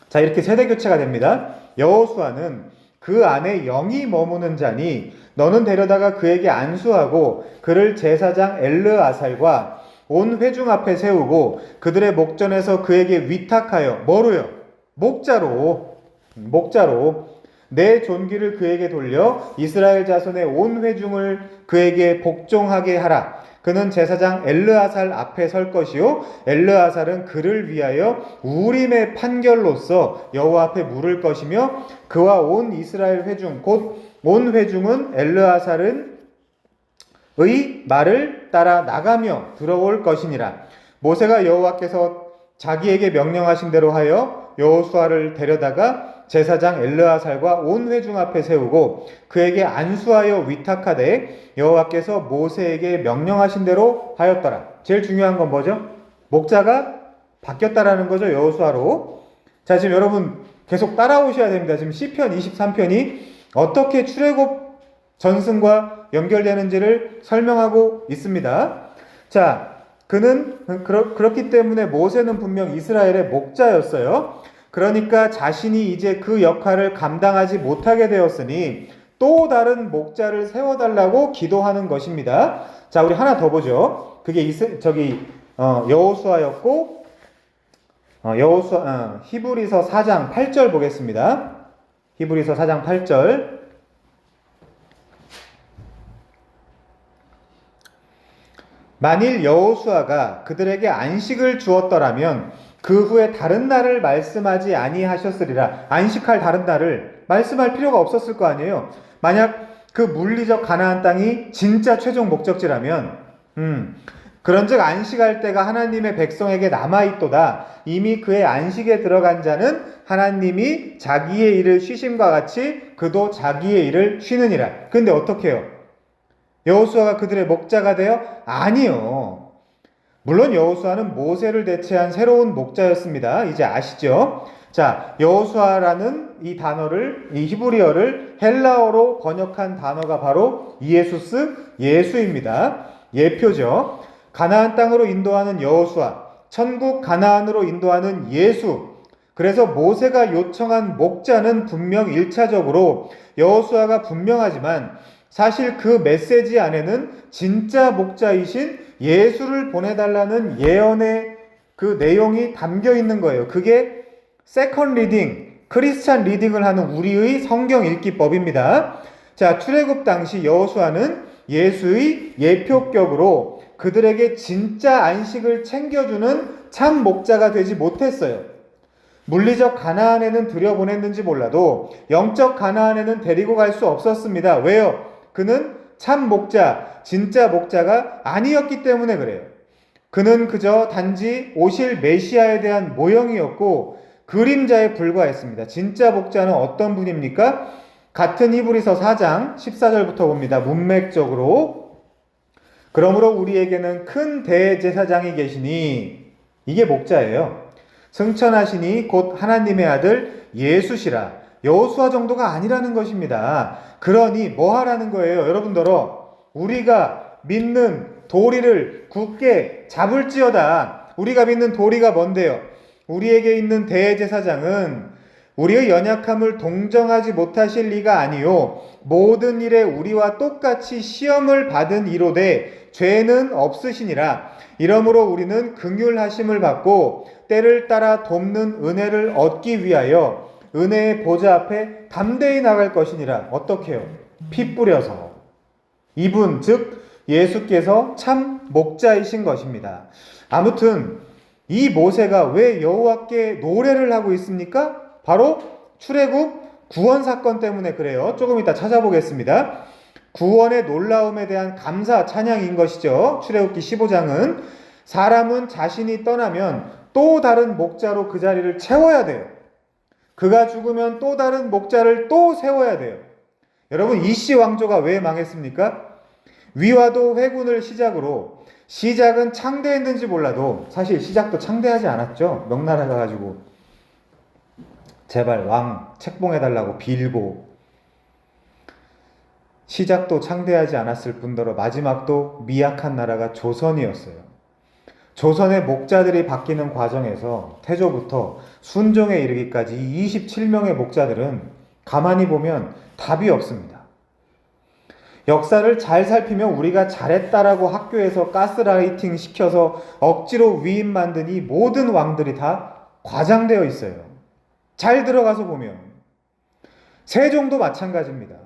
자 이렇게 세대 교체가 됩니다. 여호수아는 그 안에 영이 머무는 자니 너는 데려다가 그에게 안수하고 그를 제사장 엘르아살과 온 회중 앞에 세우고 그들의 목전에서 그에게 위탁하여. 뭐로요? 목자로 내 존귀를 그에게 돌려 이스라엘 자손의 온 회중을 그에게 복종하게 하라. 그는 제사장 엘르아살 앞에 설 것이요 엘르아살은 그를 위하여 우림의 판결로서 여호와 앞에 물을 것이며 그와 온 이스라엘 회중 곧 온 회중은 엘르아살은 의 말을 따라 나가며 들어올 것이니라. 모세가 여호와께서 자기에게 명령하신 대로 하여 여호수아를 데려다가 제사장 엘르아살과 온 회중 앞에 세우고 그에게 안수하여 위탁하되 여호와께서 모세에게 명령하신 대로 하였더라. 제일 중요한 건 뭐죠? 목자가 바뀌었다라는 거죠. 여호수아로. 자, 지금 여러분 계속 따라오셔야 됩니다. 지금 시편 23편이 어떻게 출애굽 전승과 연결되는지를 설명하고 있습니다. 자, 그렇기 때문에 모세는 분명 이스라엘의 목자였어요. 그러니까 자신이 이제 그 역할을 감당하지 못하게 되었으니 또 다른 목자를 세워달라고 기도하는 것입니다. 자, 우리 하나 더 보죠. 그게 여호수아였고, 히브리서 4장 8절 보겠습니다. 히브리서 4장 8절. 만일 여호수아가 그들에게 안식을 주었더라면 그 후에 다른 날을 말씀하지 아니하셨으리라. 안식할 다른 날을 말씀할 필요가 없었을 거 아니에요. 만약 그 물리적 가나안 땅이 진짜 최종 목적지라면 그런즉 안식할 때가 하나님의 백성에게 남아있도다. 이미 그의 안식에 들어간 자는 하나님이 자기의 일을 쉬심과 같이 그도 자기의 일을 쉬느니라. 근데 어떻게 해요? 여호수아가 그들의 목자가 되어? 아니요. 물론 여호수아는 모세를 대체한 새로운 목자였습니다. 이제 아시죠? 자, 여호수아라는 이 단어를, 이 히브리어를 헬라어로 번역한 단어가 바로 이에수스, 예수입니다. 예표죠. 가나안 땅으로 인도하는 여호수아, 천국 가나안으로 인도하는 예수. 그래서 모세가 요청한 목자는 분명 1차적으로 여호수아가 분명하지만 사실 그 메시지 안에는 진짜 목자이신 예수를 보내달라는 예언의 그 내용이 담겨 있는 거예요. 그게 세컨 리딩, 크리스찬 리딩을 하는 우리의 성경 읽기법입니다. 자, 출애굽 당시 여호수아는 예수의 예표격으로 그들에게 진짜 안식을 챙겨주는 참 목자가 되지 못했어요. 물리적 가나안에는 들여보냈는지 몰라도 영적 가나안에는 데리고 갈 수 없었습니다. 왜요? 그는 참 목자, 진짜 목자가 아니었기 때문에 그래요. 그는 그저 단지 오실 메시아에 대한 모형이었고 그림자에 불과했습니다. 진짜 목자는 어떤 분입니까? 같은 히브리서 4장 14절부터 봅니다. 문맥적으로. 그러므로 우리에게는 큰 대제사장이 계시니, 이게 목자예요. 승천하시니 곧 하나님의 아들 예수시라. 여호수아 정도가 아니라는 것입니다. 그러니 뭐 하라는 거예요? 여러분들어, 우리가 믿는 도리를 굳게 잡을지어다. 우리가 믿는 도리가 뭔데요? 우리에게 있는 대제사장은 우리의 연약함을 동정하지 못하실 리가 아니요 모든 일에 우리와 똑같이 시험을 받은 이로되 죄는 없으시니라. 이러므로 우리는 긍휼하심을 받고 때를 따라 돕는 은혜를 얻기 위하여 은혜의 보좌 앞에 담대히 나갈 것이니라. 어떻게요? 피 뿌려서. 이분 즉 예수께서 참 목자이신 것입니다. 아무튼 이 모세가 왜 여호와께 노래를 하고 있습니까? 바로 출애굽 구원 사건 때문에 그래요. 조금 이따 찾아보겠습니다. 구원의 놀라움에 대한 감사 찬양인 것이죠. 출애굽기 15장은 사람은 자신이 떠나면 또 다른 목자로 그 자리를 채워야 돼요. 그가 죽으면 또 다른 목자를 또 세워야 돼요. 여러분 이씨 왕조가 왜 망했습니까? 위와도 회군을 시작으로 시작은 창대했는지 몰라도 사실 시작도 창대하지 않았죠. 명나라 가가지고 제발 왕 책봉해달라고 빌고 시작도 창대하지 않았을 뿐더러 마지막도 미약한 나라가 조선이었어요. 조선의 목자들이 바뀌는 과정에서 태조부터 순종에 이르기까지 27명의 목자들은 가만히 보면 답이 없습니다. 역사를 잘 살피면 우리가 잘했다라고 학교에서 가스라이팅 시켜서 억지로 위임 만든 이 모든 왕들이 다 과장되어 있어요. 잘 들어가서 보면 세종도 마찬가지입니다.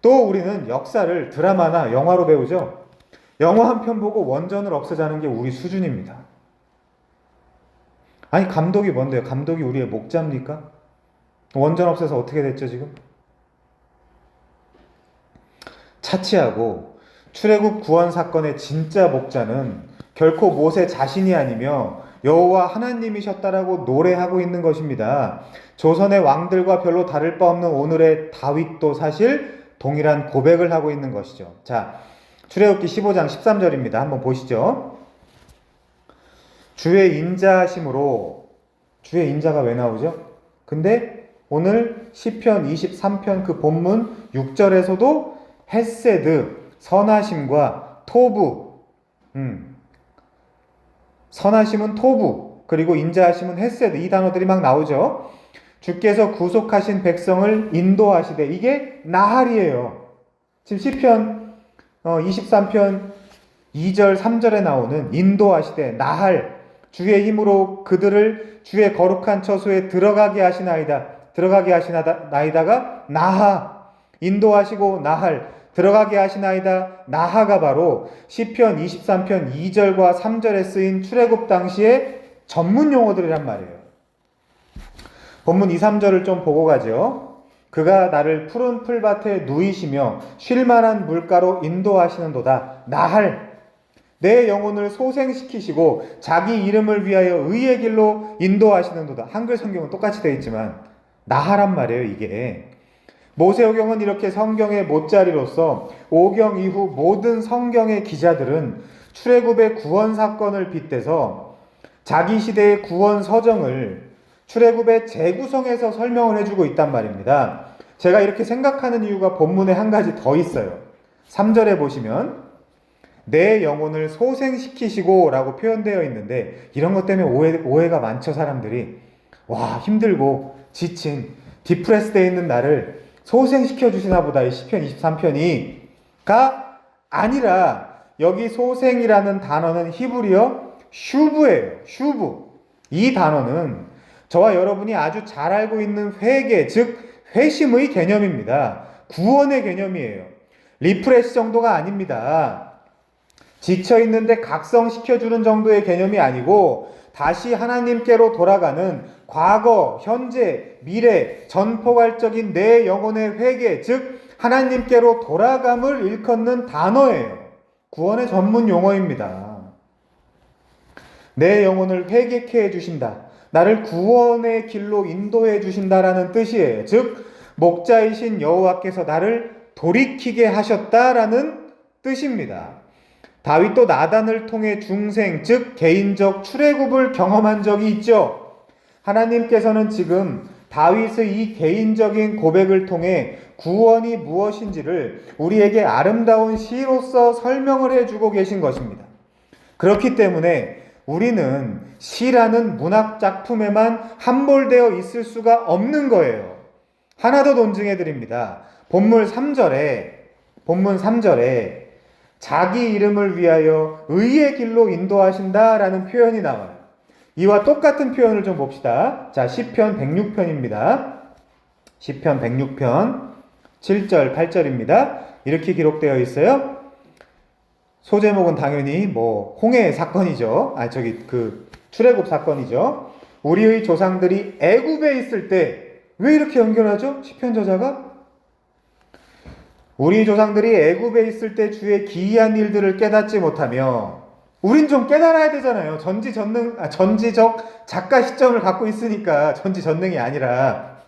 또 우리는 역사를 드라마나 영화로 배우죠. 영화 한 편 보고 원전을 없애자는 게 우리 수준입니다. 아니 감독이 뭔데요? 감독이 우리의 목자입니까? 원전 없애서 어떻게 됐죠 지금? 차치하고 출애굽 구원 사건의 진짜 목자는 결코 모세 자신이 아니며 여호와 하나님이셨다라고 노래하고 있는 것입니다. 조선의 왕들과 별로 다를 바 없는 오늘의 다윗도 사실 동일한 고백을 하고 있는 것이죠. 자, 출애굽기 15장 13절입니다. 한번 보시죠. 주의 인자하심으로, 주의 인자가 왜 나오죠? 근데 오늘 시편 23편 그 본문 6절에서도 헤세드, 선하심과 토부, 선하심은 토부, 그리고 인자하심은 헤세드, 이 단어들이 막 나오죠. 주께서 구속하신 백성을 인도하시되, 이게 나할이에요. 지금 시편 23편 2절 3절에 나오는 인도하시되 나할, 주의 힘으로 그들을 주의 거룩한 처소에 들어가게 하시나이다가 나하, 인도하시고 나할, 들어가게 하시나이다. 나하가 바로 시편 23편 2절과 3절에 쓰인 출애굽 당시의 전문 용어들이란 말이에요. 본문 2, 3절을 좀 보고 가죠. 그가 나를 푸른 풀밭에 누이시며 쉴만한 물가로 인도하시는도다. 나할, 내 영혼을 소생시키시고 자기 이름을 위하여 의의 길로 인도하시는도다. 한글 성경은 똑같이 되어 있지만 나하란 말이에요. 이게 모세오경은 이렇게 성경의 못자리로서 오경 이후 모든 성경의 기자들은 출애굽의 구원 사건을 빗대서 자기 시대의 구원 서정을 출애굽의 재구성에서 설명을 해주고 있단 말입니다. 제가 이렇게 생각하는 이유가 본문에 한 가지 더 있어요. 3절에 보시면 내 영혼을 소생시키시고 라고 표현되어 있는데, 이런 것 때문에 오해가 많죠. 사람들이 와, 힘들고 지친 디프레스 되어 있는 나를 소생시켜 주시나 보다, 이 시편 23편이가 아니라 여기 소생이라는 단어는 히브리어 슈브예요. 슈브. 이 단어는 저와 여러분이 아주 잘 알고 있는 회개, 즉 회심의 개념입니다. 구원의 개념이에요. 리프레시 정도가 아닙니다. 지쳐있는데 각성시켜주는 정도의 개념이 아니고 다시 하나님께로 돌아가는 과거, 현재, 미래, 전포괄적인 내 영혼의 회개, 즉 하나님께로 돌아감을 일컫는 단어예요. 구원의 전문 용어입니다. 내 영혼을 회개케 해주신다. 나를 구원의 길로 인도해 주신다라는 뜻이에요. 즉 목자이신 여호와께서 나를 돌이키게 하셨다라는 뜻입니다. 다윗도 나단을 통해 중생, 즉 개인적 출애굽을 경험한 적이 있죠. 하나님께서는 지금 다윗의 이 개인적인 고백을 통해 구원이 무엇인지를 우리에게 아름다운 시로서 설명을 해주고 계신 것입니다. 그렇기 때문에 우리는 시라는 문학 작품에만 함몰되어 있을 수가 없는 거예요. 하나 더 논증해 드립니다. 본문 3절에 자기 이름을 위하여 의의 길로 인도하신다라는 표현이 나와요. 이와 똑같은 표현을 좀 봅시다. 자, 시편 106편입니다. 시편 106편 7절, 8절입니다. 이렇게 기록되어 있어요. 소제목은 당연히 홍해 사건이죠. 출애굽 사건이죠. 우리의 조상들이 애굽에 있을 때 왜 이렇게 연결하죠? 시편 저자가 우리 조상들이 애굽에 있을 때 주의 기이한 일들을 깨닫지 못하며 우린 좀 깨달아야 되잖아요. 전지적 작가 시점을 갖고 있으니까 전지전능이 아니라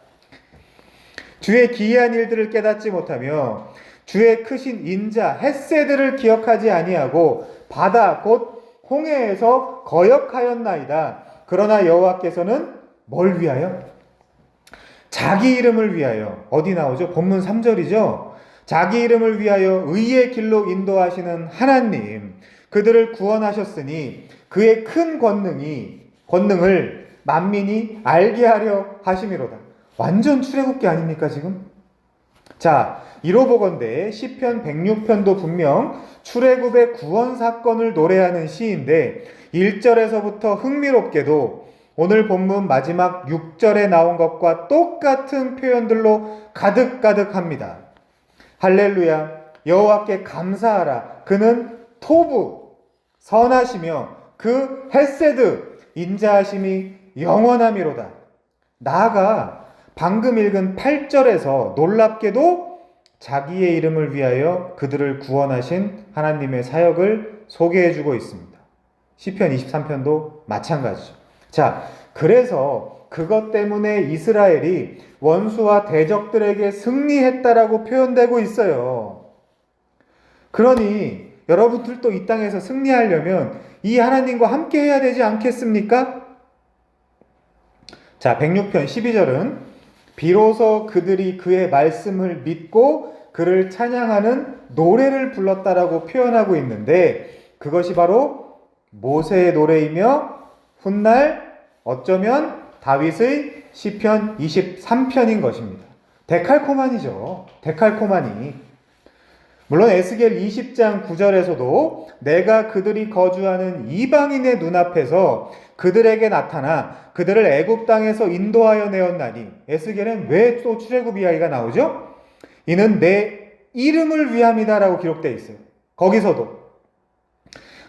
주의 기이한 일들을 깨닫지 못하며 주의 크신 인자 헷세들을 기억하지 아니하고 바다 곧 홍해에서 거역하였나이다. 그러나 여호와께서는 뭘 위하여? 자기 이름을 위하여. 어디 나오죠? 본문 3절이죠. 자기 이름을 위하여 의의 길로 인도하시는 하나님, 그들을 구원하셨으니 그의 큰 권능을 만민이 알게 하려 하심이로다. 완전 출애굽기 아닙니까 지금? 자, 이로보건대 시편 106편도 분명 출애굽의 구원 사건을 노래하는 시인데 1절에서부터 흥미롭게도 오늘 본문 마지막 6절에 나온 것과 똑같은 표현들로 가득가득합니다. 할렐루야, 여호와께 감사하라. 그는 토부 선하시며 그 헷세드 인자하심이 영원함이로다. 나아가 방금 읽은 8절에서 놀랍게도 자기의 이름을 위하여 그들을 구원하신 하나님의 사역을 소개해주고 있습니다. 시편 23편도 마찬가지죠. 자, 그래서 그것 때문에 이스라엘이 원수와 대적들에게 승리했다라고 표현되고 있어요. 그러니 여러분들도 이 땅에서 승리하려면 이 하나님과 함께 해야 되지 않겠습니까? 자, 106편 12절은 비로소 그들이 그의 말씀을 믿고 그를 찬양하는 노래를 불렀다라고 표현하고 있는데 그것이 바로 모세의 노래이며 훗날 어쩌면 다윗의 시편 23편인 것입니다. 데칼코마니죠. 데칼코마니. 물론 에스겔 20장 9절에서도 내가 그들이 거주하는 이방인의 눈앞에서 그들에게 나타나 그들을 애굽 땅에서 인도하여 내었나니 에스겔은 왜 또 출애굽 이야기가 나오죠? 이는 내 이름을 위함이다라고 기록되어 있어요. 거기서도.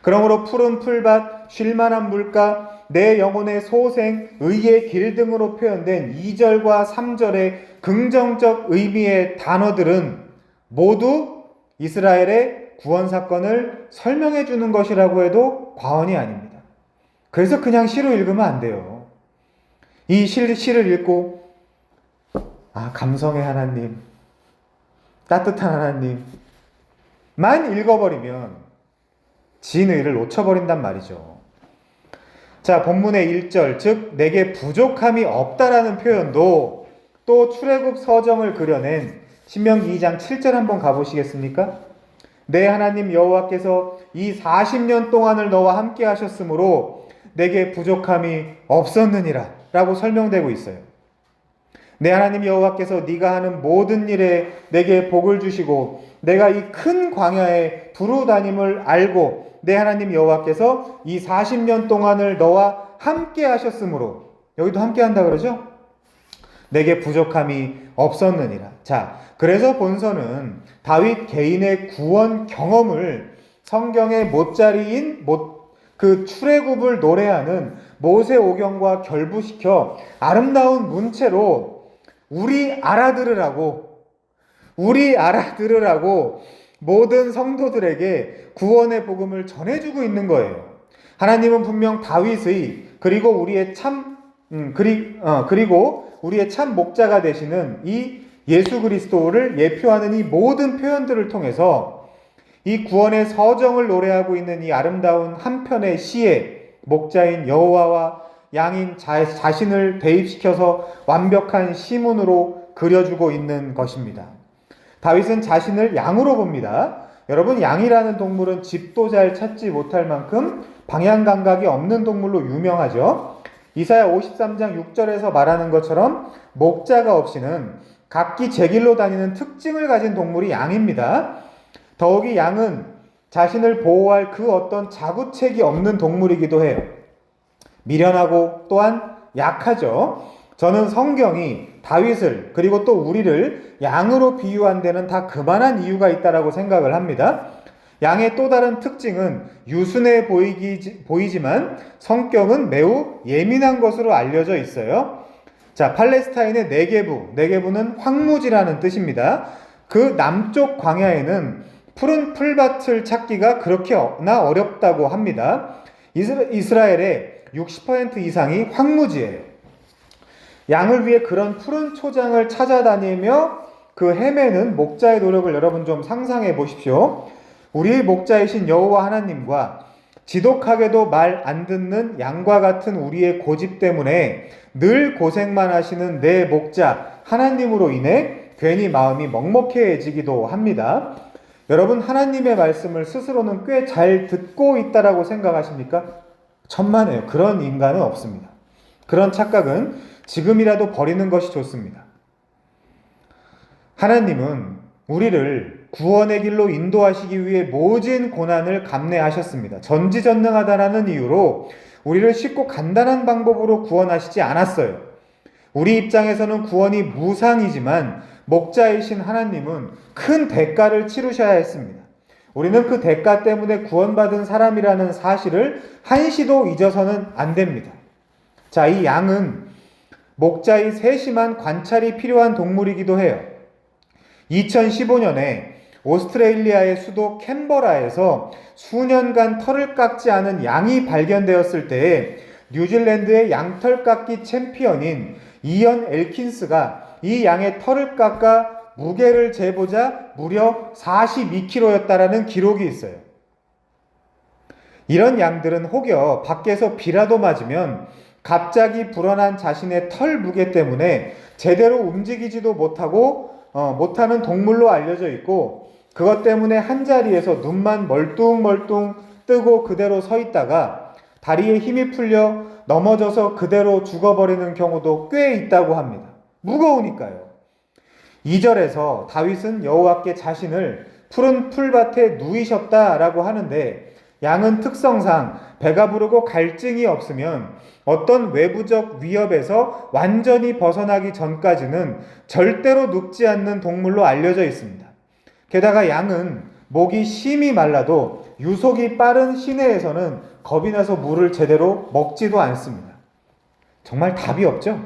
그러므로 푸른 풀밭, 쉴만한 물가, 내 영혼의 소생, 의의 길 등으로 표현된 2절과 3절의 긍정적 의미의 단어들은 모두 이스라엘의 구원 사건을 설명해 주는 것이라고 해도 과언이 아닙니다. 그래서 그냥 시로 읽으면 안 돼요. 이 시를 읽고 감성의 하나님, 따뜻한 하나님만 읽어버리면 진의를 놓쳐버린단 말이죠. 자, 본문의 1절, 즉 내게 부족함이 없다라는 표현도 또 출애굽 서정을 그려낸 신명기 2장 7절 한번 가보시겠습니까? 내 하나님 여호와께서 이 40년 동안을 너와 함께 하셨으므로 내게 부족함이 없었느니라 라고 설명되고 있어요. 내 하나님 여호와께서 네가 하는 모든 일에 내게 복을 주시고 내가 이 큰 광야에 두루 다님을 알고 내 하나님 여호와께서 이 40년 동안을 너와 함께 하셨으므로, 여기도 함께 한다 그러죠? 내게 부족함이 없었느니라. 자, 그래서 본서는 다윗 개인의 구원 경험을 성경의 못자리인 그 출애굽을 노래하는 모세오경과 결부시켜 아름다운 문체로 우리 알아들으라고 모든 성도들에게 구원의 복음을 전해주고 있는 거예요. 하나님은 분명 다윗의 그리고 우리의 참 목자가 되시는 이 예수 그리스도를 예표하는 이 모든 표현들을 통해서 이 구원의 서정을 노래하고 있는 이 아름다운 한편의 시에 목자인 여호와와 양인 자신을 대입시켜서 완벽한 시문으로 그려주고 있는 것입니다. 다윗은 자신을 양으로 봅니다. 여러분, 양이라는 동물은 집도 잘 찾지 못할 만큼 방향 감각이 없는 동물로 유명하죠. 이사야 53장 6절에서 말하는 것처럼 목자가 없이는 각기 제 길로 다니는 특징을 가진 동물이 양입니다. 더욱이 양은 자신을 보호할 그 어떤 자구책이 없는 동물이기도 해요. 미련하고 또한 약하죠. 저는 성경이 다윗을 그리고 또 우리를 양으로 비유한 데는 다 그만한 이유가 있다라고 생각을 합니다. 양의 또 다른 특징은 유순해 보이지만 성격은 매우 예민한 것으로 알려져 있어요. 자, 팔레스타인의 네게부는 황무지라는 뜻입니다. 그 남쪽 광야에는 푸른 풀밭을 찾기가 그렇게나 어렵다고 합니다. 이스라엘의 60% 이상이 황무지예요. 양을 위해 그런 푸른 초장을 찾아다니며 그 헤매는 목자의 노력을 여러분 좀 상상해 보십시오. 우리의 목자이신 여호와 하나님과 지독하게도 말 안 듣는 양과 같은 우리의 고집 때문에 늘 고생만 하시는 내 목자 하나님으로 인해 괜히 마음이 먹먹해지기도 합니다. 여러분, 하나님의 말씀을 스스로는 꽤 잘 듣고 있다라고 생각하십니까? 천만에요. 그런 인간은 없습니다. 그런 착각은 지금이라도 버리는 것이 좋습니다. 하나님은 우리를 구원의 길로 인도하시기 위해 모진 고난을 감내하셨습니다. 전지전능하다라는 이유로 우리를 쉽고 간단한 방법으로 구원하시지 않았어요. 우리 입장에서는 구원이 무상이지만 목자이신 하나님은 큰 대가를 치르셔야 했습니다. 우리는 그 대가 때문에 구원받은 사람이라는 사실을 한시도 잊어서는 안 됩니다. 자, 이 양은 목자의 세심한 관찰이 필요한 동물이기도 해요. 2015년에 오스트레일리아의 수도 캔버라에서 수년간 털을 깎지 않은 양이 발견되었을 때에 뉴질랜드의 양털 깎기 챔피언인 이언 엘킨스가 이 양의 털을 깎아 무게를 재보자 무려 42kg였다라는 기록이 있어요. 이런 양들은 혹여 밖에서 비라도 맞으면 갑자기 불어난 자신의 털 무게 때문에 제대로 움직이지도 못하는 동물로 알려져 있고, 그것 때문에 한자리에서 눈만 멀뚱멀뚱 뜨고 그대로 서 있다가 다리에 힘이 풀려 넘어져서 그대로 죽어버리는 경우도 꽤 있다고 합니다. 무거우니까요. 2절에서 다윗은 여호와께 자신을 푸른 풀밭에 누이셨다라고 하는데, 양은 특성상 배가 부르고 갈증이 없으면 어떤 외부적 위협에서 완전히 벗어나기 전까지는 절대로 눕지 않는 동물로 알려져 있습니다. 게다가 양은 목이 심히 말라도 유속이 빠른 시내에서는 겁이 나서 물을 제대로 먹지도 않습니다. 정말 답이 없죠?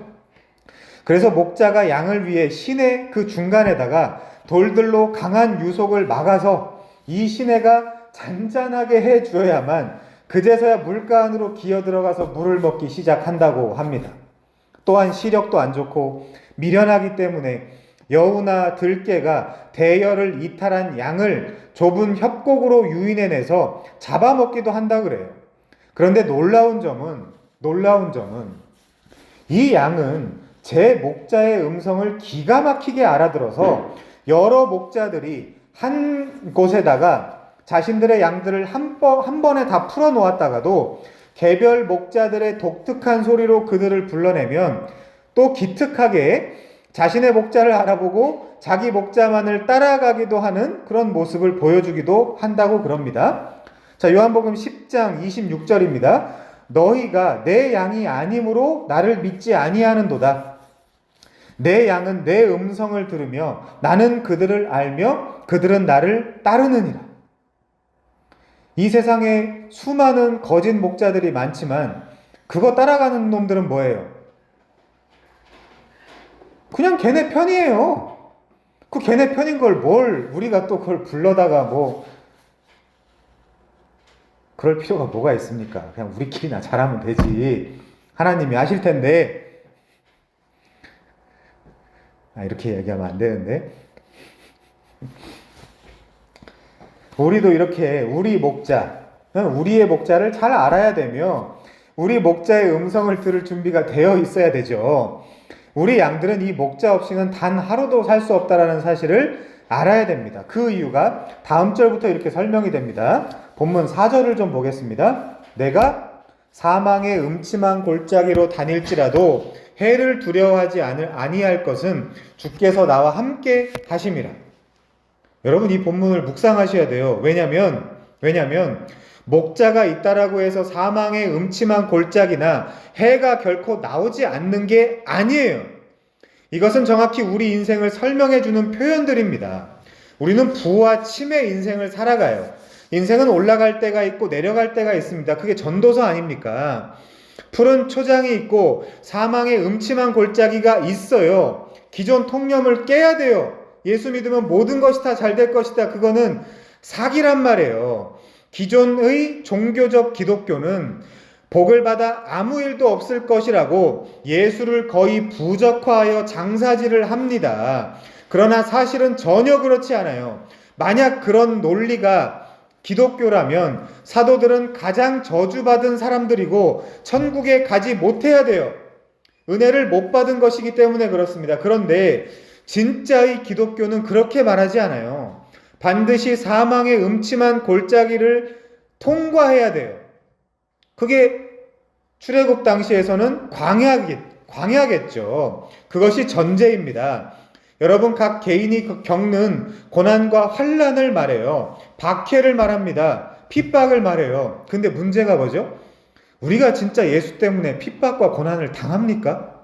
그래서 목자가 양을 위해 시내 그 중간에다가 돌들로 강한 유속을 막아서 이 시내가 잔잔하게 해주어야만 그제서야 물가 안으로 기어 들어가서 물을 먹기 시작한다고 합니다. 또한 시력도 안 좋고 미련하기 때문에 여우나 들깨가 대열을 이탈한 양을 좁은 협곡으로 유인해내서 잡아먹기도 한다 그래요. 그런데 놀라운 점은 이 양은 제 목자의 음성을 기가 막히게 알아들어서 여러 목자들이 한 곳에다가 자신들의 양들을 한 번에 다 풀어놓았다가도 개별 목자들의 독특한 소리로 그들을 불러내면 또 기특하게 자신의 목자를 알아보고 자기 목자만을 따라가기도 하는 그런 모습을 보여주기도 한다고 그럽니다. 자, 요한복음 10장 26절입니다. 너희가 내 양이 아니므로 나를 믿지 아니하는도다. 내 양은 내 음성을 들으며 나는 그들을 알며 그들은 나를 따르느니라. 이 세상에 수많은 거짓 목자들이 많지만 그거 따라가는 놈들은 뭐예요? 그냥 걔네 편이에요. 그 걔네 편인 걸 뭘 우리가 또 그걸 불러다가 뭐 그럴 필요가 뭐가 있습니까? 그냥 우리끼리나 잘하면 되지. 하나님이 아실 텐데. 이렇게 얘기하면 안 되는데. 우리도 이렇게 우리의 목자를 잘 알아야 되며 우리 목자의 음성을 들을 준비가 되어 있어야 되죠. 우리 양들은 이 목자 없이는 단 하루도 살 수 없다라는 사실을 알아야 됩니다. 그 이유가 다음 절부터 이렇게 설명이 됩니다. 본문 4절을 좀 보겠습니다. 내가 사망의 음침한 골짜기로 다닐지라도 해를 두려워하지 아니할 것은 주께서 나와 함께 하심이라. 여러분, 이 본문을 묵상하셔야 돼요. 왜냐면 목자가 있다라고 해서 사망의 음침한 골짜기나 해가 결코 나오지 않는 게 아니에요. 이것은 정확히 우리 인생을 설명해 주는 표현들입니다. 우리는 부와 침의 인생을 살아가요. 인생은 올라갈 때가 있고 내려갈 때가 있습니다. 그게 전도서 아닙니까? 푸른 초장이 있고 사망의 음침한 골짜기가 있어요. 기존 통념을 깨야 돼요. 예수 믿으면 모든 것이 다 잘 될 것이다. 그거는 사기란 말이에요. 기존의 종교적 기독교는 복을 받아 아무 일도 없을 것이라고 예수를 거의 부적화하여 장사질을 합니다. 그러나 사실은 전혀 그렇지 않아요. 만약 그런 논리가 기독교라면 사도들은 가장 저주받은 사람들이고 천국에 가지 못해야 돼요. 은혜를 못 받은 것이기 때문에 그렇습니다. 그런데 진짜의 기독교는 그렇게 말하지 않아요. 반드시 사망의 음침한 골짜기를 통과해야 돼요. 그게 출애굽 당시에서는 광야겠죠. 그것이 전제입니다. 여러분, 각 개인이 겪는 고난과 환난을 말해요. 박해를 말합니다. 핍박을 말해요. 근데 문제가 뭐죠? 우리가 진짜 예수 때문에 핍박과 고난을 당합니까?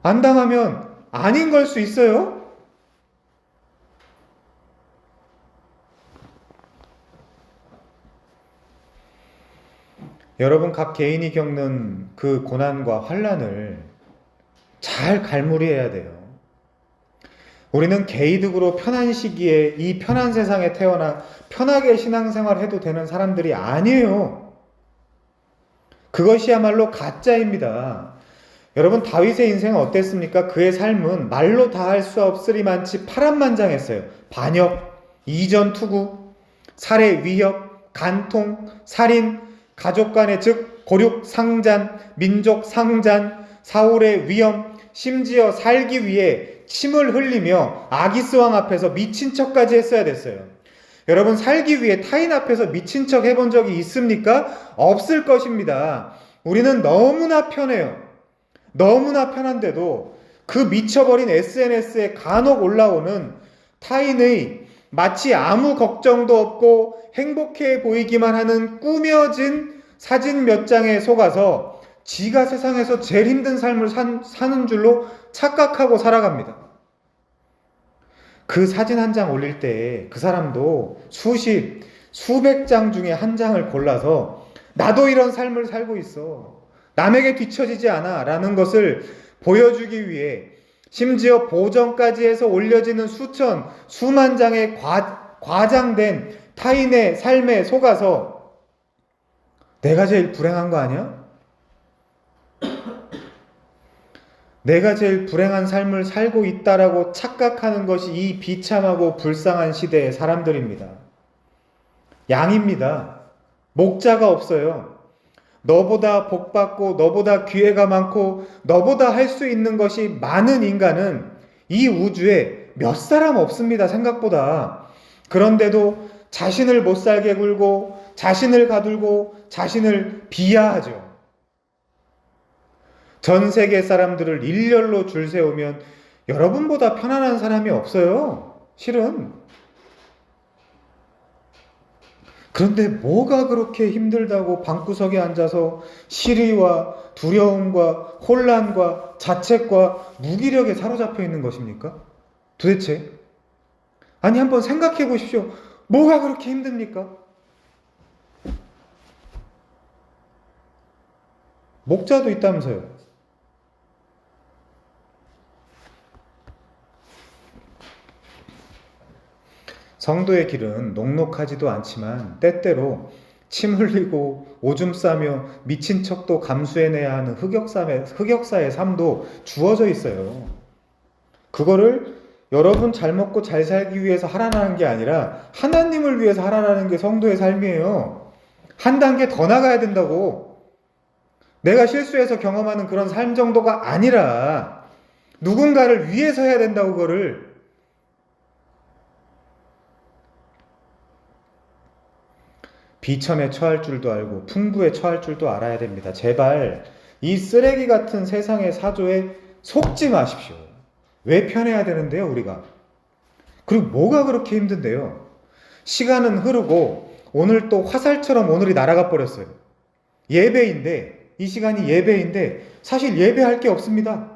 안 당하면 아닌 걸 수 있어요? 여러분, 각 개인이 겪는 그 고난과 환난을 잘 갈무리해야 돼요. 우리는 개이득으로 편한 시기에 이 편한 세상에 태어나 편하게 신앙생활 해도 되는 사람들이 아니에요. 그것이야말로 가짜입니다. 여러분, 다윗의 인생은 어땠습니까? 그의 삶은 말로 다 할 수 없으리만치 파란만장했어요. 반역, 이전 투구, 살해 위협, 간통, 살인, 가족 간의 즉 고륙 상잔, 민족 상잔, 사울의 위험, 심지어 살기 위해 침을 흘리며 아기스 왕 앞에서 미친 척까지 했어야 됐어요. 여러분, 살기 위해 타인 앞에서 미친 척 해본 적이 있습니까? 없을 것입니다. 우리는 너무나 편해요. 너무나 편한데도 그 미쳐버린 SNS에 간혹 올라오는 타인의 마치 아무 걱정도 없고 행복해 보이기만 하는 꾸며진 사진 몇 장에 속아서 지가 세상에서 제일 힘든 삶을 사는 줄로 착각하고 살아갑니다. 그 사진 한 장 올릴 때 그 사람도 수백 장 중에 한 장을 골라서 나도 이런 삶을 살고 있어, 남에게 뒤처지지 않아 라는 것을 보여주기 위해 심지어 보정까지 해서 올려지는 수만 장의 과장된 타인의 삶에 속아서 내가 제일 불행한 거 아니야? 내가 제일 불행한 삶을 살고 있다라고 착각하는 것이 이 비참하고 불쌍한 시대의 사람들입니다. 양입니다. 목자가 없어요. 너보다 복받고 너보다 기회가 많고 너보다 할 수 있는 것이 많은 인간은 이 우주에 몇 사람 없습니다. 생각보다. 그런데도 자신을 못 살게 굴고 자신을 가둘고 자신을 비하하죠. 전 세계 사람들을 일렬로 줄 세우면 여러분보다 편안한 사람이 없어요. 실은. 그런데 뭐가 그렇게 힘들다고 방구석에 앉아서 시리와 두려움과 혼란과 자책과 무기력에 사로잡혀 있는 것입니까? 도대체? 아니, 한번 생각해 보십시오. 뭐가 그렇게 힘듭니까? 목자도 있다면서요. 성도의 길은 녹록하지도 않지만 때때로 침 흘리고 오줌 싸며 미친 척도 감수해내야 하는 흑역사의 삶도 주어져 있어요. 그거를 여러분 잘 먹고 잘 살기 위해서 하라는 게 아니라 하나님을 위해서 하라는 게 성도의 삶이에요. 한 단계 더 나가야 된다고. 내가 실수해서 경험하는 그런 삶 정도가 아니라 누군가를 위해서 해야 된다고. 그거를 비천에 처할 줄도 알고 풍부에 처할 줄도 알아야 됩니다. 제발 이 쓰레기 같은 세상의 사조에 속지 마십시오. 왜 편해야 되는데요, 우리가? 그리고 뭐가 그렇게 힘든데요? 시간은 흐르고 오늘 또 화살처럼 오늘이 날아가 버렸어요. 예배인데, 이 시간이 예배인데 사실 예배할 게 없습니다.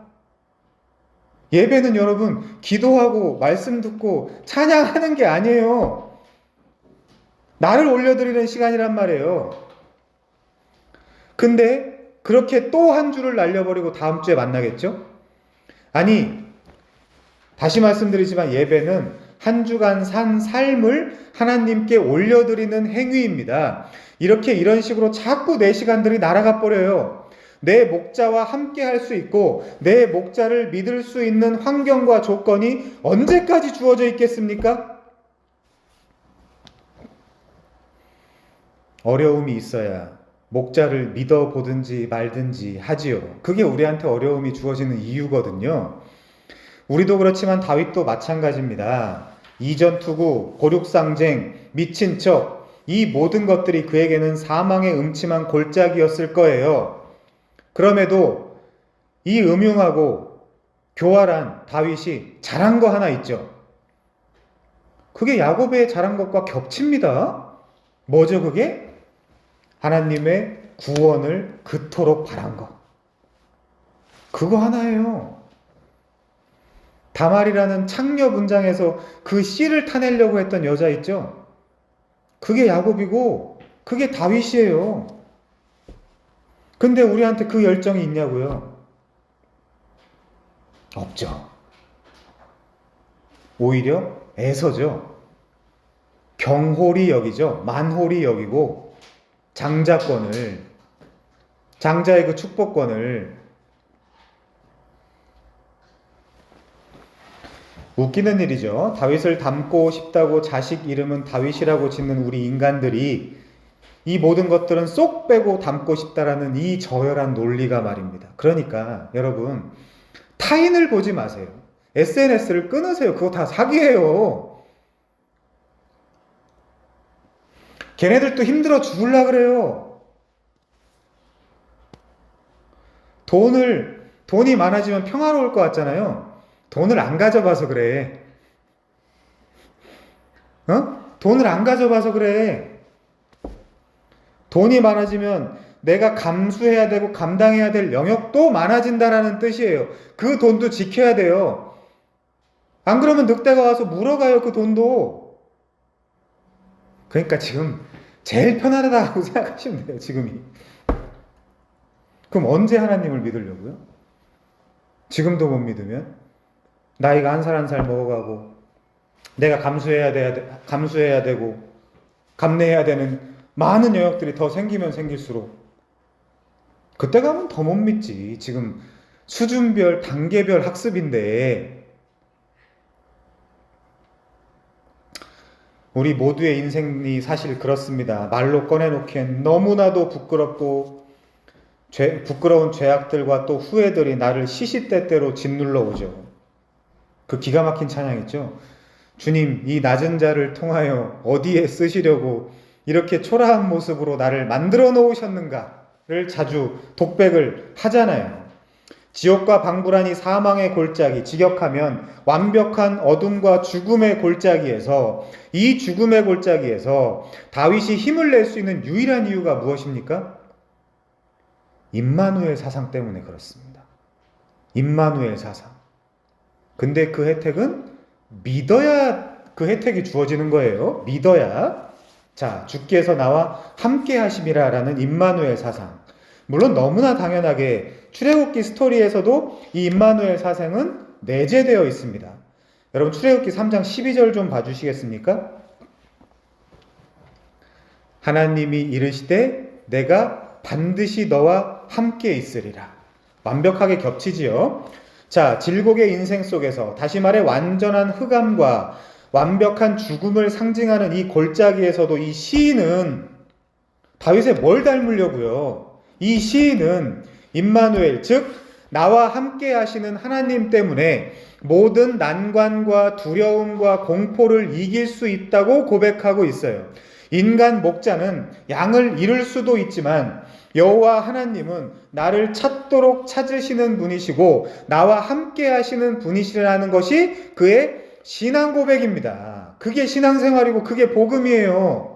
예배는 여러분 기도하고 말씀 듣고 찬양하는 게 아니에요. 나를 올려드리는 시간이란 말이에요. 근데 그렇게 또 한 주를 날려버리고 다음 주에 만나겠죠? 아니, 다시 말씀드리지만 예배는 한 주간 산 삶을 하나님께 올려드리는 행위입니다. 이런 식으로 자꾸 내 시간들이 날아가 버려요. 내 목자와 함께 할 수 있고 내 목자를 믿을 수 있는 환경과 조건이 언제까지 주어져 있겠습니까? 어려움이 있어야 목자를 믿어보든지 말든지 하지요. 그게 우리한테 어려움이 주어지는 이유거든요. 우리도 그렇지만 다윗도 마찬가지입니다. 이전투구, 고륙상쟁, 미친 척, 이 모든 것들이 그에게는 사망의 음침한 골짜기였을 거예요. 그럼에도 이 음흉하고 교활한 다윗이 잘한 거 하나 있죠. 그게 야곱의 잘한 것과 겹칩니다. 뭐죠 그게? 하나님의 구원을 그토록 바란 것. 그거 하나예요. 다말이라는 창녀 문장에서 그 씨를 타내려고 했던 여자 있죠? 그게 야곱이고 그게 다윗이에요. 근데 우리한테 그 열정이 있냐고요? 없죠. 오히려 애서죠. 경홀히 여기죠. 만홀히 여기고 장자권을, 장자의 그 축복권을. 웃기는 일이죠. 다윗을 닮고 싶다고 자식 이름은 다윗이라고 짓는 우리 인간들이 이 모든 것들은 쏙 빼고 닮고 싶다라는 이 저열한 논리가 말입니다. 그러니까 여러분 타인을 보지 마세요. SNS를 끊으세요. 그거 다 사기예요. 걔네들도 힘들어 죽을라 그래요. 돈이 많아지면 평화로울 것 같잖아요. 돈을 안 가져봐서 그래. 돈을 안 가져봐서 그래. 돈이 많아지면 내가 감수해야 되고 감당해야 될 영역도 많아진다라는 뜻이에요. 그 돈도 지켜야 돼요. 안 그러면 늑대가 와서 물어가요, 그 돈도. 그러니까 지금 제일 편하다고 생각하시면 돼요, 지금이. 그럼 언제 하나님을 믿으려고요? 지금도 못 믿으면? 나이가 한 살 한 살 먹어가고 내가 감수해야 되고 감내해야 되는 많은 영역들이 더 생기면 생길수록 그때 가면 더 못 믿지. 지금 수준별 단계별 학습인데 우리 모두의 인생이 사실 그렇습니다. 말로 꺼내놓기엔 너무나도 부끄럽고 부끄러운 죄악들과 또 후회들이 나를 시시때때로 짓눌러 오죠. 그 기가 막힌 찬양 있죠. 주님, 이 낮은 자를 통하여 어디에 쓰시려고 이렇게 초라한 모습으로 나를 만들어 놓으셨는가를 자주 독백을 하잖아요. 지옥과 방불하니 사망의 골짜기, 직역하면 완벽한 어둠과 죽음의 골짜기에서, 이 죽음의 골짜기에서 다윗이 힘을 낼 수 있는 유일한 이유가 무엇입니까? 임마누엘 사상 때문에 그렇습니다. 임마누엘 사상. 근데 그 혜택은 믿어야 그 혜택이 주어지는 거예요. 믿어야. 자, 주께서 나와 함께 하심이라 라는 임마누엘 사상. 물론 너무나 당연하게 출애굽기 스토리에서도 이 임마누엘 사상은 내재되어 있습니다. 여러분 출애굽기 3장 12절 좀 봐주시겠습니까? 하나님이 이르시되 내가 반드시 너와 함께 있으리라. 완벽하게 겹치지요. 자, 질곡의 인생 속에서 다시 말해 완전한 흑암과 완벽한 죽음을 상징하는 이 골짜기에서도 이 시인은 다윗에 뭘 닮으려고요? 이 시인은 임마누엘, 즉 나와 함께 하시는 하나님 때문에 모든 난관과 두려움과 공포를 이길 수 있다고 고백하고 있어요. 인간 목자는 양을 잃을 수도 있지만 여호와 하나님은 나를 찾도록 찾으시는 분이시고 나와 함께 하시는 분이시라는 것이 그의 신앙 고백입니다. 그게 신앙생활이고 그게 복음이에요.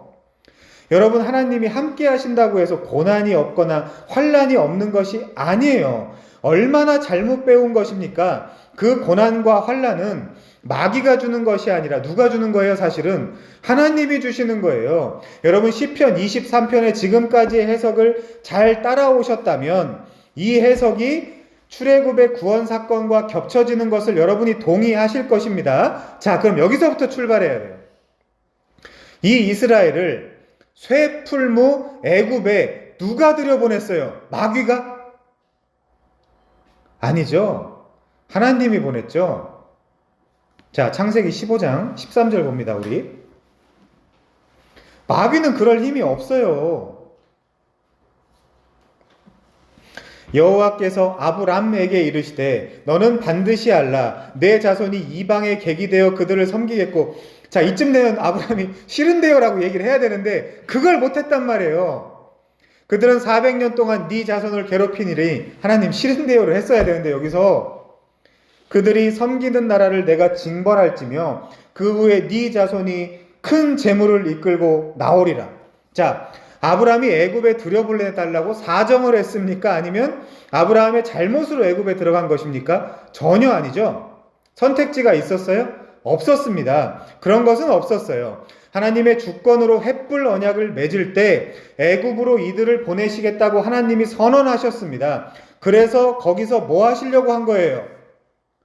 여러분, 하나님이 함께 하신다고 해서 고난이 없거나 환난이 없는 것이 아니에요. 얼마나 잘못 배운 것입니까? 그 고난과 환난은 마귀가 주는 것이 아니라 누가 주는 거예요? 사실은 하나님이 주시는 거예요. 여러분, 시편 23편의 지금까지의 해석을 잘 따라오셨다면 이 해석이 출애굽의 구원 사건과 겹쳐지는 것을 여러분이 동의하실 것입니다. 자, 그럼 여기서부터 출발해야 돼요. 이 이스라엘을 쇠풀무 애굽에 누가 들여보냈어요? 마귀가? 아니죠. 하나님이 보냈죠. 자, 창세기 15장 13절 봅니다, 우리. 마귀는 그럴 힘이 없어요. 여호와께서 아브람에게 이르시되 너는 반드시 알라 내 자손이 이방에 객이 되어 그들을 섬기겠고. 자, 이쯤 되면 아브람이 싫은데요 라고 얘기를 해야 되는데 그걸 못했단 말이에요. 그들은 400년 동안 네 자손을 괴롭히니리 하나님 싫은데요를 했어야 되는데 여기서 그들이 섬기는 나라를 내가 징벌할지며 그 후에 네 자손이 큰 재물을 이끌고 나오리라. 자, 아브라함이 애굽에 들여보내달라고 사정을 했습니까? 아니면 아브라함의 잘못으로 애굽에 들어간 것입니까? 전혀 아니죠. 선택지가 있었어요? 없었습니다. 그런 것은 없었어요. 하나님의 주권으로 횃불 언약을 맺을 때 애굽으로 이들을 보내시겠다고 하나님이 선언하셨습니다. 그래서 거기서 뭐 하시려고 한 거예요?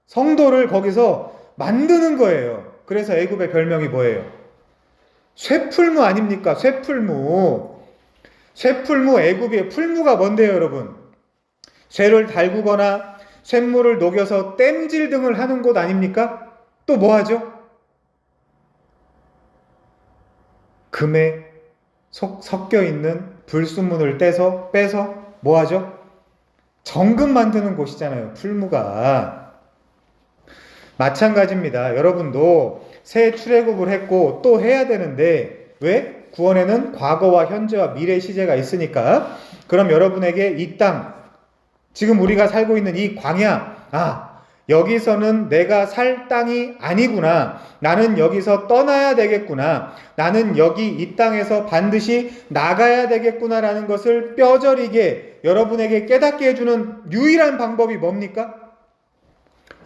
성도를 거기서 만드는 거예요. 그래서 애굽의 별명이 뭐예요? 쇠풀무 아닙니까? 쇠풀무. 쇠풀무, 애굽의 풀무가 뭔데요, 여러분? 쇠를 달구거나 쇳물을 녹여서 땜질 등을 하는 곳 아닙니까? 또 뭐 하죠? 금에 섞여 있는 불순물을 빼서 뭐 하죠? 정금 만드는 곳이잖아요, 풀무가. 마찬가지입니다. 여러분도 새 출애굽을 했고 또 해야 되는데 왜? 구원에는 과거와 현재와 미래 시제가 있으니까. 그럼 여러분에게 이 땅, 지금 우리가 살고 있는 이 광야, 여기서는 내가 살 땅이 아니구나. 나는 여기서 떠나야 되겠구나. 나는 여기 이 땅에서 반드시 나가야 되겠구나라는 것을 뼈저리게 여러분에게 깨닫게 해주는 유일한 방법이 뭡니까?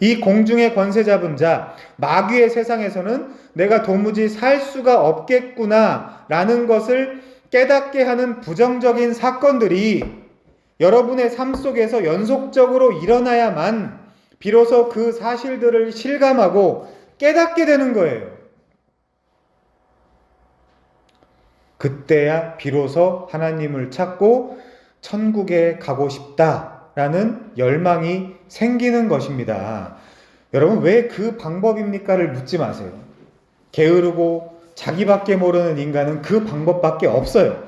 이 공중의 권세 잡은 자, 마귀의 세상에서는 내가 도무지 살 수가 없겠구나 라는 것을 깨닫게 하는 부정적인 사건들이 여러분의 삶 속에서 연속적으로 일어나야만 비로소 그 사실들을 실감하고 깨닫게 되는 거예요. 그때야 비로소 하나님을 찾고 천국에 가고 싶다라는 열망이 생기는 것입니다. 여러분, 왜 그 방법입니까를 묻지 마세요. 게으르고 자기밖에 모르는 인간은 그 방법밖에 없어요.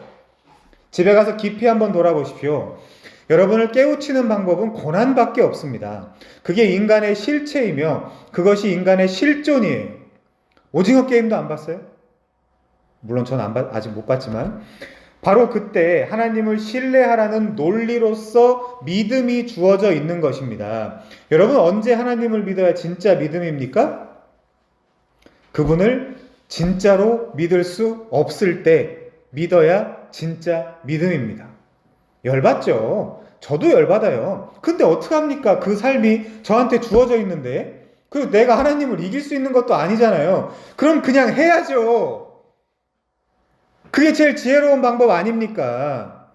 집에 가서 깊이 한번 돌아보십시오. 여러분을 깨우치는 방법은 고난밖에 없습니다. 그게 인간의 실체이며 그것이 인간의 실존이에요. 오징어 게임도 안 봤어요? 물론 저는 아직 못 봤지만 바로 그때 하나님을 신뢰하라는 논리로서 믿음이 주어져 있는 것입니다. 여러분, 언제 하나님을 믿어야 진짜 믿음입니까? 그분을 진짜로 믿을 수 없을 때 믿어야 진짜 믿음입니다. 열받죠. 저도 열받아요. 근데 어떡합니까? 그 삶이 저한테 주어져 있는데, 그리고 내가 하나님을 이길 수 있는 것도 아니잖아요. 그럼 그냥 해야죠. 그게 제일 지혜로운 방법 아닙니까?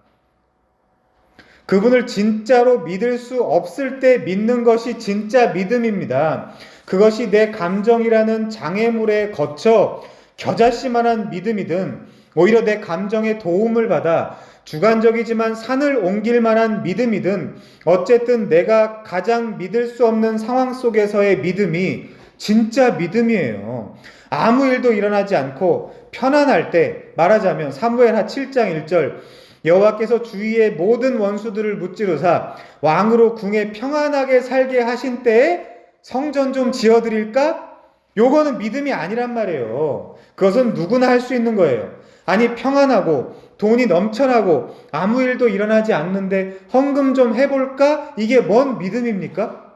그분을 진짜로 믿을 수 없을 때 믿는 것이 진짜 믿음입니다. 그것이 내 감정이라는 장애물에 거쳐 겨자씨만한 믿음이든 오히려 내 감정에 도움을 받아 주관적이지만 산을 옮길 만한 믿음이든 어쨌든 내가 가장 믿을 수 없는 상황 속에서의 믿음이 진짜 믿음이에요. 아무 일도 일어나지 않고 편안할 때, 말하자면 사무엘하 7장 1절 여호와께서 주위의 모든 원수들을 무찌르사 왕으로 궁에 평안하게 살게 하신 때에 성전 좀 지어드릴까? 요거는 믿음이 아니란 말이에요. 그것은 누구나 할 수 있는 거예요. 아니 평안하고 돈이 넘쳐나고 아무 일도 일어나지 않는데 헌금 좀 해볼까? 이게 뭔 믿음입니까?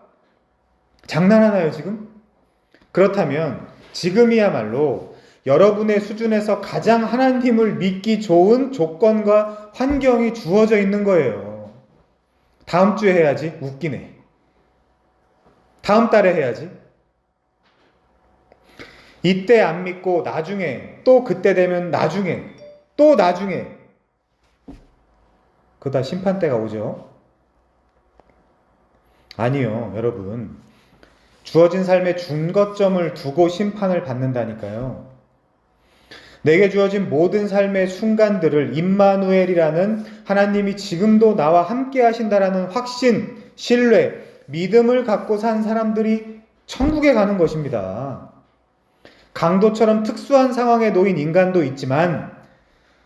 장난하나요 지금? 그렇다면 지금이야말로 여러분의 수준에서 가장 하나님을 믿기 좋은 조건과 환경이 주어져 있는 거예요. 다음 주에 해야지. 웃기네. 다음 달에 해야지. 이때 안 믿고 나중에, 또 그때 되면 나중에, 또 나중에. 그러다 심판 때가 오죠. 아니요, 여러분. 주어진 삶의 준거점을 두고 심판을 받는다니까요. 내게 주어진 모든 삶의 순간들을 임마누엘이라는 하나님이 지금도 나와 함께 하신다라는 확신, 신뢰, 믿음을 갖고 산 사람들이 천국에 가는 것입니다. 강도처럼 특수한 상황에 놓인 인간도 있지만,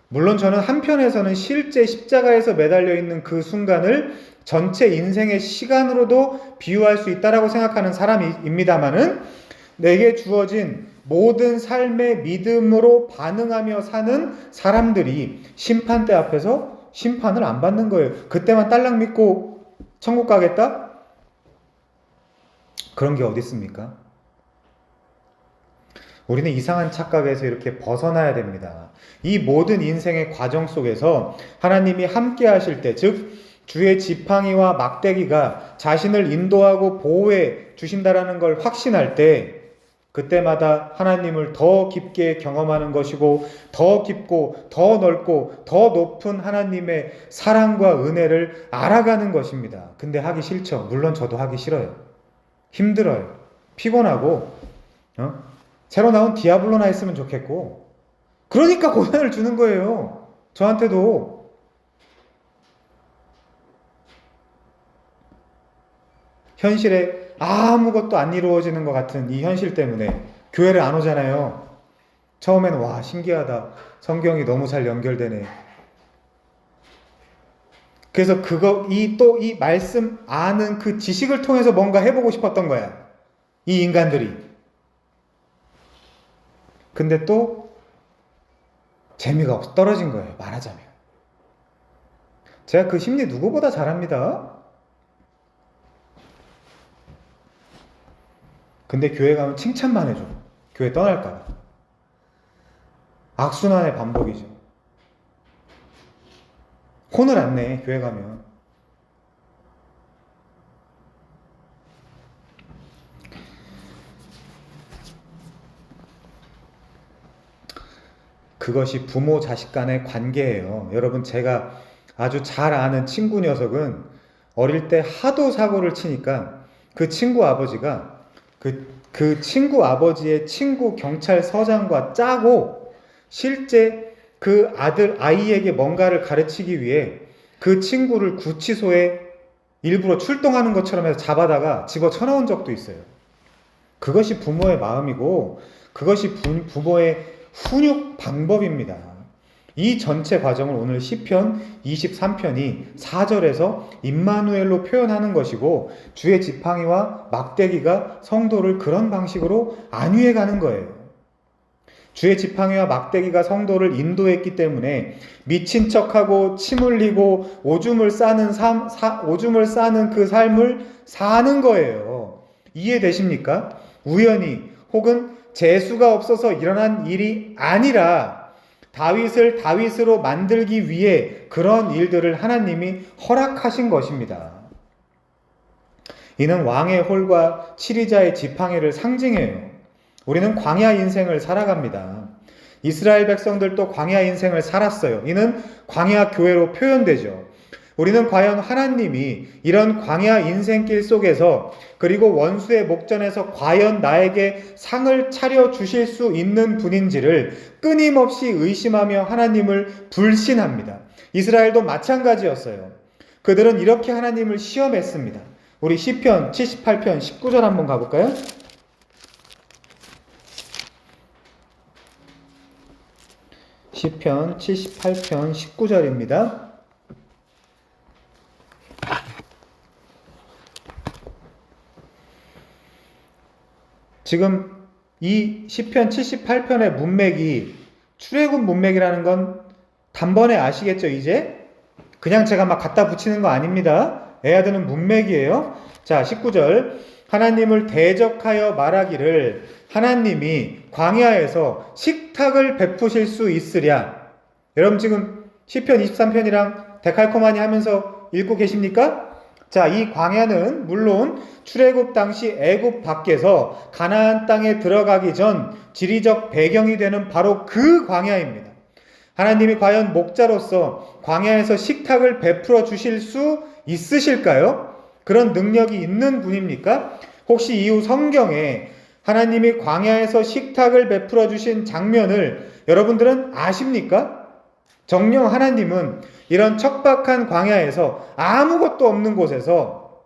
물론 저는 한편에서는 실제 십자가에서 매달려 있는 그 순간을 전체 인생의 시간으로도 비유할 수 있다라고 생각하는 사람입니다만은, 내게 주어진 모든 삶의 믿음으로 반응하며 사는 사람들이 심판대 앞에서 심판을 안 받는 거예요. 그때만 딸랑 믿고 천국 가겠다? 그런 게 어디 있습니까? 우리는 이상한 착각에서 이렇게 벗어나야 됩니다. 이 모든 인생의 과정 속에서 하나님이 함께 하실 때, 즉 주의 지팡이와 막대기가 자신을 인도하고 보호해 주신다라는 걸 확신할 때, 그때마다 하나님을 더 깊게 경험하는 것이고, 더 깊고 더 넓고 더 높은 하나님의 사랑과 은혜를 알아가는 것입니다. 근데 하기 싫죠. 물론 저도 하기 싫어요. 힘들어요. 피곤하고 새로 나온 디아블로나 했으면 좋겠고, 그러니까 고난을 주는 거예요. 저한테도. 현실에 아무것도 안 이루어지는 것 같은 이 현실 때문에 교회를 안 오잖아요. 처음에는 와 신기하다. 성경이 너무 잘 연결되네. 그래서 이 말씀 아는 그 지식을 통해서 뭔가 해보고 싶었던 거야. 이 인간들이. 근데 또 재미가 떨어진 거예요. 말하자면. 제가 그 심리 누구보다 잘 압니다. 근데 교회 가면 칭찬만 해줘. 교회 떠날까 봐. 악순환의 반복이죠. 혼을 안 내, 교회 가면. 그것이 부모 자식 간의 관계예요. 여러분, 제가 아주 잘 아는 친구 녀석은 어릴 때 하도 사고를 치니까 그 친구 아버지가 그 친구 아버지의 친구 경찰서장과 짜고 실제 그 아이에게 뭔가를 가르치기 위해 그 친구를 구치소에 일부러 출동하는 것처럼 해서 잡아다가 집어 쳐넣은 적도 있어요. 그것이 부모의 마음이고 그것이 부모의 훈육 방법입니다. 이 전체 과정을 오늘 시편 23편이 4절에서 임마누엘로 표현하는 것이고, 주의 지팡이와 막대기가 성도를 그런 방식으로 안위해 가는 거예요. 주의 지팡이와 막대기가 성도를 인도했기 때문에 미친 척하고 침 흘리고 오줌을 싸는 그 삶을 사는 거예요. 이해되십니까? 우연히 혹은 재수가 없어서 일어난 일이 아니라 다윗을 다윗으로 만들기 위해 그런 일들을 하나님이 허락하신 것입니다. 이는 왕의 홀과 치리자의 지팡이를 상징해요. 우리는 광야 인생을 살아갑니다. 이스라엘 백성들도 광야 인생을 살았어요. 이는 광야 교회로 표현되죠. 우리는 과연 하나님이 이런 광야 인생길 속에서, 그리고 원수의 목전에서 과연 나에게 상을 차려 주실 수 있는 분인지를 끊임없이 의심하며 하나님을 불신합니다. 이스라엘도 마찬가지였어요. 그들은 이렇게 하나님을 시험했습니다. 우리 시편 78편 19절 한번 가볼까요? 시편 78편 19절입니다. 지금 이 시편 78편의 문맥이 출애굽 문맥이라는 건 단번에 아시겠죠, 이제? 그냥 제가 막 갖다 붙이는 거 아닙니다. 해야 되는 문맥이에요. 자, 19절. 하나님을 대적하여 말하기를 하나님이 광야에서 식탁을 베푸실 수 있으랴. 여러분 지금 시편 23편이랑 데칼코마니 하면서 읽고 계십니까? 자, 이 광야는 물론 출애굽 당시 애굽 밖에서 가나안 땅에 들어가기 전 지리적 배경이 되는 바로 그 광야입니다. 하나님이 과연 목자로서 광야에서 식탁을 베풀어 주실 수 있으실까요? 그런 능력이 있는 분입니까? 혹시 이후 성경에 하나님이 광야에서 식탁을 베풀어 주신 장면을 여러분들은 아십니까? 정녕 하나님은 이런 척박한 광야에서 아무것도 없는 곳에서,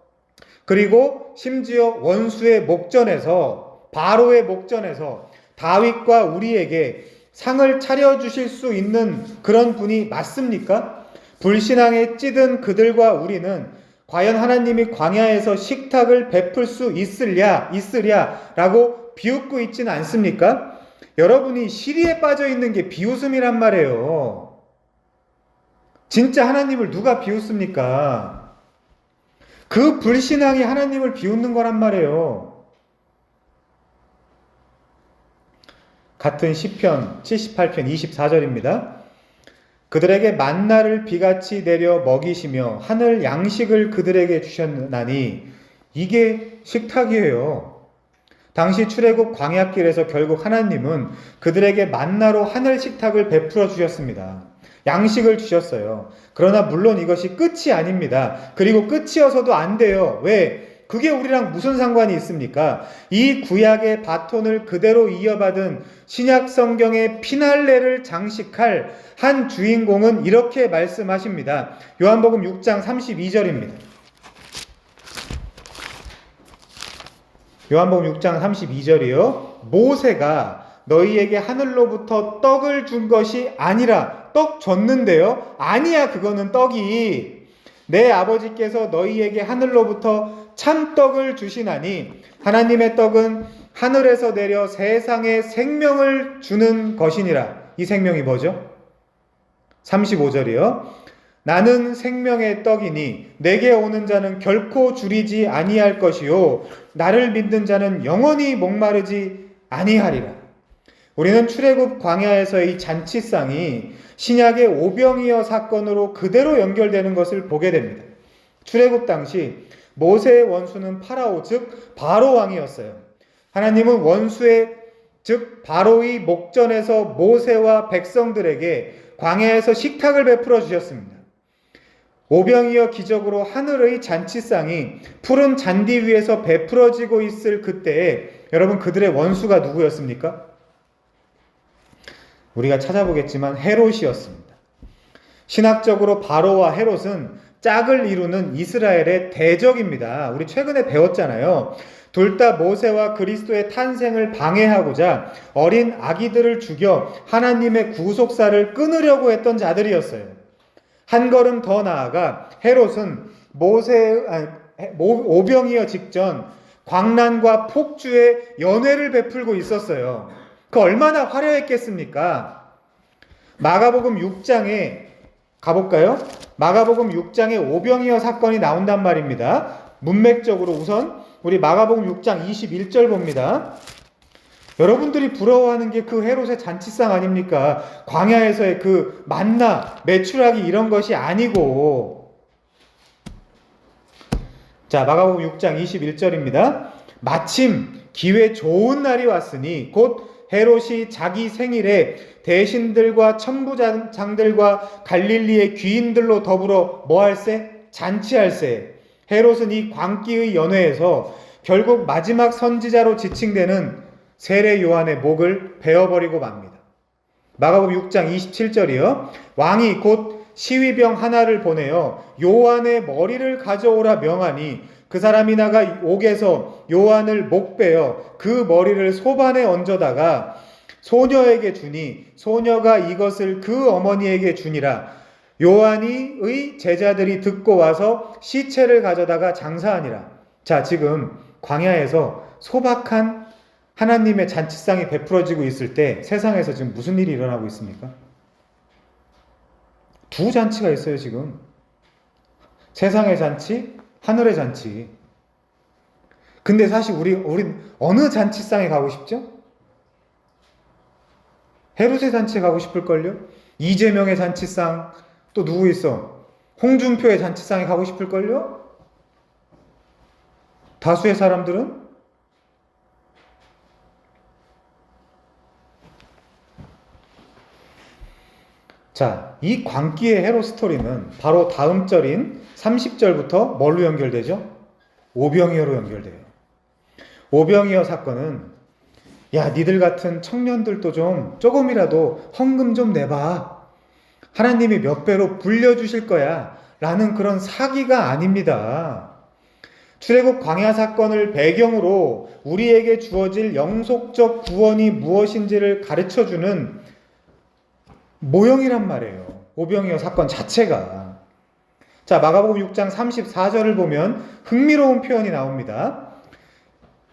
그리고 심지어 원수의 목전에서, 바로의 목전에서 다윗과 우리에게 상을 차려주실 수 있는 그런 분이 맞습니까? 불신앙에 찌든 그들과 우리는 과연 하나님이 광야에서 식탁을 베풀 수 있으랴라고 비웃고 있지는 않습니까? 여러분이 시리에 빠져 있는 게 비웃음이란 말이에요. 진짜 하나님을 누가 비웃습니까? 그 불신앙이 하나님을 비웃는 거란 말이에요. 같은 시편 78편 24절입니다. 그들에게 만나를 비같이 내려 먹이시며 하늘 양식을 그들에게 주셨나니 이게 식탁이에요. 당시 출애굽 광야길에서 결국 하나님은 그들에게 만나로 하늘 식탁을 베풀어 주셨습니다. 양식을 주셨어요. 그러나 물론 이것이 끝이 아닙니다. 그리고 끝이어서도 안 돼요. 왜? 그게 우리랑 무슨 상관이 있습니까? 이 구약의 바톤을 그대로 이어받은 신약 성경의 피날레를 장식할 한 주인공은 이렇게 말씀하십니다. 요한복음 6장 32절입니다. 요한복음 6장 32절이요. 모세가 너희에게 하늘로부터 떡을 준 것이 아니라, 떡 줬는데요. 아니야, 그거는 떡이. 내 아버지께서 너희에게 하늘로부터 참떡을 주시나니 하나님의 떡은 하늘에서 내려 세상에 생명을 주는 것이니라. 이 생명이 뭐죠? 35절이요. 나는 생명의 떡이니 내게 오는 자는 결코 줄이지 아니할 것이요 나를 믿는 자는 영원히 목마르지 아니하리라. 우리는 출애굽 광야에서의 이 잔치상이 신약의 오병이어 사건으로 그대로 연결되는 것을 보게 됩니다. 출애굽 당시 모세의 원수는 파라오, 즉 바로 왕이었어요. 하나님은 원수의, 즉 바로의 목전에서 모세와 백성들에게 광야에서 식탁을 베풀어 주셨습니다. 오병이어 기적으로 하늘의 잔치상이 푸른 잔디 위에서 베풀어지고 있을 그때에 여러분, 그들의 원수가 누구였습니까? 우리가 찾아보겠지만 헤롯이었습니다. 신학적으로 바로와 헤롯은 짝을 이루는 이스라엘의 대적입니다. 우리 최근에 배웠잖아요. 둘 다 모세와 그리스도의 탄생을 방해하고자 어린 아기들을 죽여 하나님의 구속사를 끊으려고 했던 자들이었어요. 한 걸음 더 나아가 헤롯은 오병이어 직전 광란과 폭주의 연회를 베풀고 있었어요. 그 얼마나 화려했겠습니까? 마가복음 6장에 가볼까요? 마가복음 6장에 오병이어 사건이 나온단 말입니다. 문맥적으로 우선 우리 마가복음 6장 21절 봅니다. 여러분들이 부러워하는 게 그 헤롯의 잔치상 아닙니까? 광야에서의 그 만나, 메추라기 이런 것이 아니고. 자, 마가복음 6장 21절입니다. 마침 기회 좋은 날이 왔으니 곧 헤롯이 자기 생일에 대신들과 천부장들과 갈릴리의 귀인들로 더불어 뭐 할세? 잔치할세. 헤롯은 이 광기의 연회에서 결국 마지막 선지자로 지칭되는 세례 요한의 목을 베어버리고 맙니다. 마가복음 6장 27절이요. 왕이 곧 시위병 하나를 보내어 요한의 머리를 가져오라 명하니 그 사람이 나가 옥에서 요한을 목베어 그 머리를 소반에 얹어다가 소녀에게 주니 소녀가 이것을 그 어머니에게 주니라. 요한이의 제자들이 듣고 와서 시체를 가져다가 장사하니라. 자, 지금 광야에서 소박한 하나님의 잔치상이 베풀어지고 있을 때 세상에서 지금 무슨 일이 일어나고 있습니까? 두 잔치가 있어요, 지금. 세상의 잔치, 하늘의 잔치. 근데 사실 우린 어느 잔치상에 가고 싶죠? 헤롯의 잔치에 가고 싶을걸요? 이재명의 잔치상, 또 누구 있어? 홍준표의 잔치상에 가고 싶을걸요? 다수의 사람들은? 자, 이 광기의 헤롯 스토리는 바로 다음 절인 30절부터 뭘로 연결되죠? 오병이어로 연결돼요. 오병이어 사건은 야, 니들 같은 청년들도 조금이라도 헌금 좀 내봐. 하나님이 몇 배로 불려주실 거야. 라는 그런 사기가 아닙니다. 출애굽 광야 사건을 배경으로 우리에게 주어질 영속적 구원이 무엇인지를 가르쳐주는 모형이란 말이에요. 오병이어 사건 자체가. 자, 마가복음 6장 34절을 보면 흥미로운 표현이 나옵니다.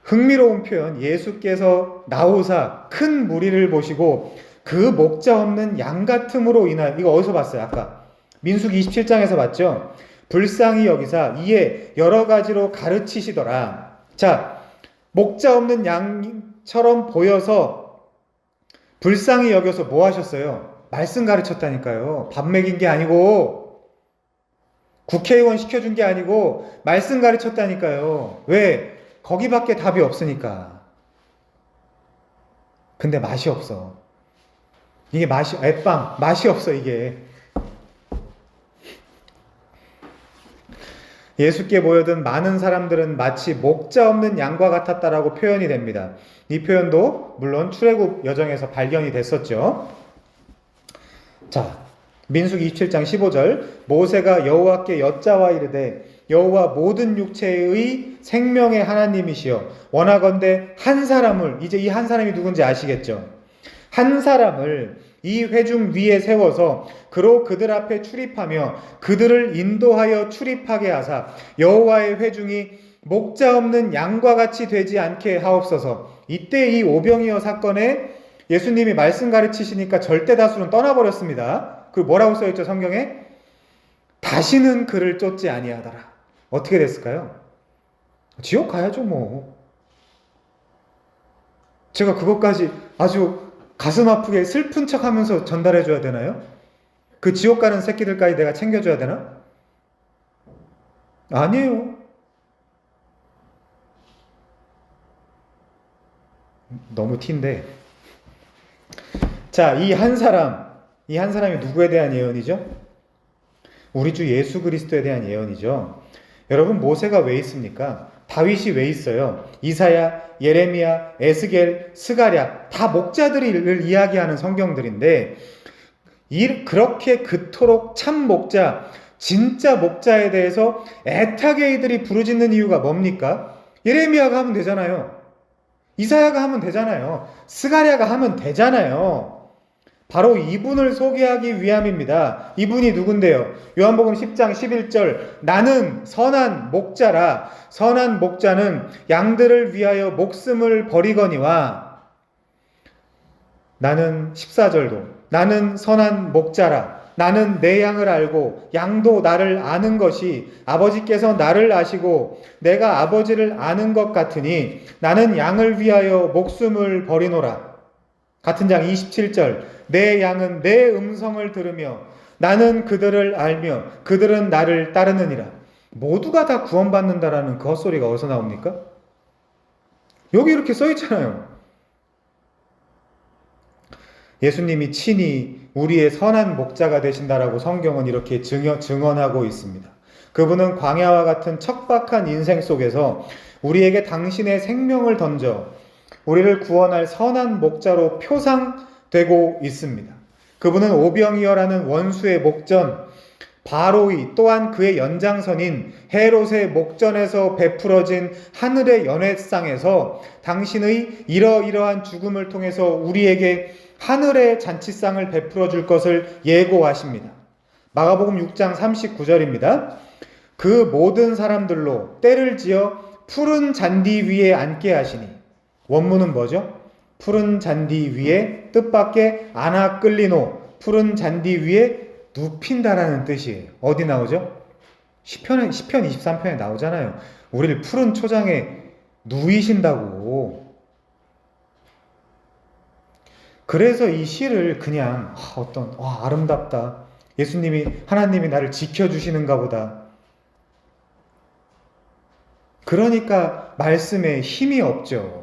흥미로운 표현, 예수께서 나오사 큰 무리를 보시고 그 목자 없는 양 같음으로 인하여, 이거 어디서 봤어요? 아까 민수기 27장에서 봤죠? 불쌍히 여기사 이에 여러 가지로 가르치시더라. 자, 목자 없는 양처럼 보여서 불쌍히 여겨서 뭐 하셨어요? 말씀 가르쳤다니까요. 밥 먹인 게 아니고, 국회의원 시켜준 게 아니고 말씀 가르쳤다니까요. 왜? 거기밖에 답이 없으니까. 근데 맛이 없어. 이게 앱빵 맛이 없어. 이게 예수께 모여든 많은 사람들은 마치 목자 없는 양과 같았다라고 표현이 됩니다. 이 표현도 물론 출애굽 여정에서 발견이 됐었죠. 자, 민수기 27장 15절, 모세가 여호와께 여짜와 이르되 여호와 모든 육체의 생명의 하나님이시여 원하건대 한 사람을, 이제 이 한 사람이 누군지 아시겠죠? 한 사람을 이 회중 위에 세워서 그로 그들 앞에 출입하며 그들을 인도하여 출입하게 하사 여호와의 회중이 목자 없는 양과 같이 되지 않게 하옵소서. 이때 이 오병이어 사건에 예수님이 말씀 가르치시니까 절대 다수는 떠나버렸습니다. 그리고 뭐라고 써있죠, 성경에? 다시는 그를 쫓지 아니하더라. 어떻게 됐을까요? 지옥 가야죠, 뭐. 제가 그것까지 아주 가슴 아프게 슬픈 척 하면서 전달해줘야 되나요? 그 지옥 가는 새끼들까지 내가 챙겨줘야 되나? 아니에요. 너무 티인데. 자, 이 한 사람이 누구에 대한 예언이죠? 우리 주 예수 그리스도에 대한 예언이죠. 여러분, 모세가 왜 있습니까? 다윗이 왜 있어요? 이사야, 예레미야, 에스겔, 스가랴 다 목자들을 이야기하는 성경들인데, 그렇게 그토록 참 목자, 진짜 목자에 대해서 애타게 이들이 부르짖는 이유가 뭡니까? 예레미야가 하면 되잖아요. 이사야가 하면 되잖아요. 스가랴가 하면 되잖아요. 바로 이분을 소개하기 위함입니다. 이분이 누군데요? 요한복음 10장 11절, 나는 선한 목자라. 선한 목자는 양들을 위하여 목숨을 버리거니와. 나는 14절도, 나는 선한 목자라. 나는 내 양을 알고 양도 나를 아는 것이 아버지께서 나를 아시고 내가 아버지를 아는 것 같으니 나는 양을 위하여 목숨을 버리노라. 같은 장 27절, 내 양은 내 음성을 들으며 나는 그들을 알며 그들은 나를 따르느니라. 모두가 다 구원받는다라는 그 헛소리가 어디서 나옵니까? 여기 이렇게 써있잖아요. 예수님이 친히 우리의 선한 목자가 되신다라고 성경은 이렇게 증언하고 있습니다. 그분은 광야와 같은 척박한 인생 속에서 우리에게 당신의 생명을 던져 우리를 구원할 선한 목자로 표상되고 있습니다. 그분은 오병이어라는 원수의 목전, 바로이 또한 그의 연장선인 헤롯의 목전에서 베풀어진 하늘의 연회상에서 당신의 이러이러한 죽음을 통해서 우리에게 하늘의 잔치상을 베풀어 줄 것을 예고하십니다. 마가복음 6장 39절입니다. 그 모든 사람들로 때를 지어 푸른 잔디 위에 앉게 하시니. 원문은 뭐죠? 푸른 잔디 위에 뜻밖의 안아 끌리노, 푸른 잔디 위에 눕힌다라는 뜻이에요. 어디 나오죠? 시편 23편에 나오잖아요. 우리를 푸른 초장에 누이신다고. 그래서 이 시를 그냥 아름답다. 하나님이 나를 지켜주시는가 보다. 그러니까 말씀에 힘이 없죠.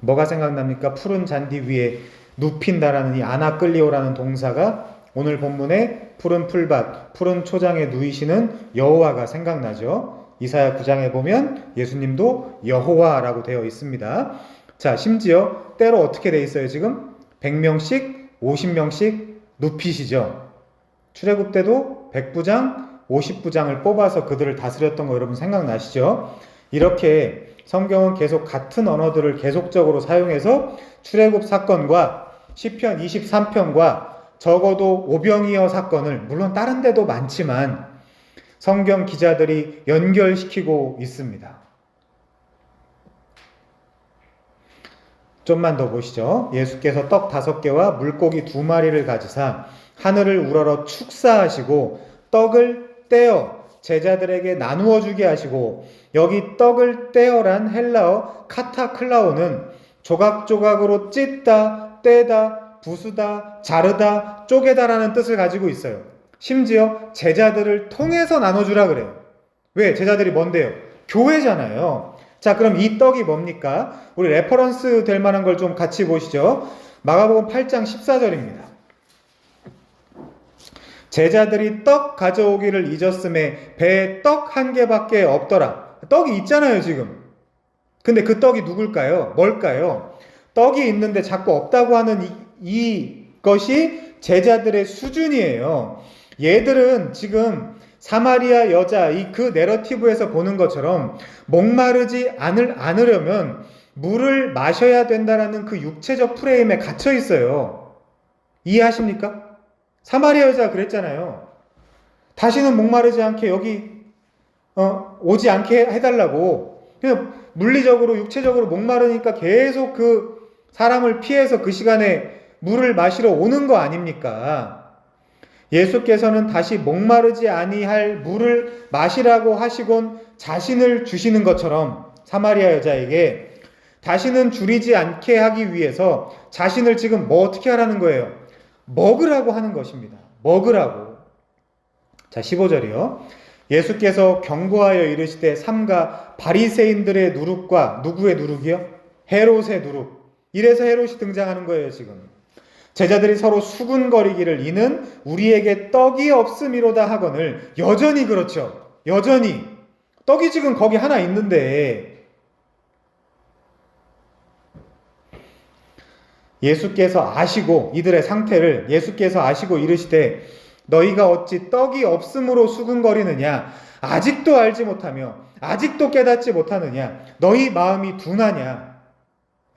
뭐가 생각납니까? 푸른 잔디 위에 눕힌다라는 이 아나끌리오라는 동사가 오늘 본문에 푸른 풀밭, 푸른 초장에 누이시는 여호와가 생각나죠. 이사야 9장에 보면 예수님도 여호와라고 되어 있습니다. 자, 심지어 때로 어떻게 되어 있어요 지금? 100명씩, 50명씩 눕히시죠. 출애굽 때도 100부장, 50부장을 뽑아서 그들을 다스렸던 거 여러분 생각나시죠? 이렇게 성경은 계속 같은 언어들을 계속적으로 사용해서 출애굽 사건과 시편 23편과 적어도 오병이어 사건을, 물론 다른 데도 많지만 성경 기자들이 연결시키고 있습니다. 좀만 더 보시죠. 예수께서 떡 5개와 물고기 2마리를 가지사 하늘을 우러러 축사하시고 떡을 떼어 제자들에게 나누어 주게 하시고, 여기 떡을 떼어란 헬라어 카타클라오는 조각조각으로 찢다, 떼다, 부수다, 자르다, 쪼개다라는 뜻을 가지고 있어요. 심지어 제자들을 통해서 나눠주라 그래요. 왜? 제자들이 뭔데요? 교회잖아요. 자, 그럼 이 떡이 뭡니까? 우리 레퍼런스 될 만한 걸 좀 같이 보시죠. 마가복음 8장 14절입니다. 제자들이 떡 가져오기를 잊었음에 배에 떡 1개밖에 없더라. 떡이 있잖아요 지금. 근데 그 떡이 누굴까요? 뭘까요? 떡이 있는데 자꾸 없다고 하는 이것이 제자들의 수준이에요. 얘들은 지금 사마리아 여자 그 내러티브에서 보는 것처럼 목마르지 않으려면 물을 마셔야 된다라는 그 육체적 프레임에 갇혀 있어요. 이해하십니까? 사마리아 여자가 그랬잖아요. 다시는 목마르지 않게 여기 오지 않게 해달라고. 그냥 물리적으로 육체적으로 목마르니까 계속 그 사람을 피해서 그 시간에 물을 마시러 오는 거 아닙니까? 예수께서는 다시 목마르지 아니할 물을 마시라고 하시곤 자신을 주시는 것처럼 사마리아 여자에게 다시는 줄이지 않게 하기 위해서 자신을 지금 어떻게 하라는 거예요? 먹으라고 하는 것입니다. 먹으라고. 자, 15절이요. 예수께서 경고하여 이르시되 삼가 바리새인들의 누룩과 누구의 누룩이요? 헤롯의 누룩. 이래서 헤롯이 등장하는 거예요 지금. 제자들이 서로 수군거리기를 이는 우리에게 떡이 없음이로다 하거늘. 여전히 그렇죠. 여전히 떡이 지금 거기 하나 있는데 예수께서 아시고, 이들의 상태를 예수께서 아시고 이르시되 너희가 어찌 떡이 없음으로 수군거리느냐? 아직도 알지 못하며 아직도 깨닫지 못하느냐? 너희 마음이 둔하냐?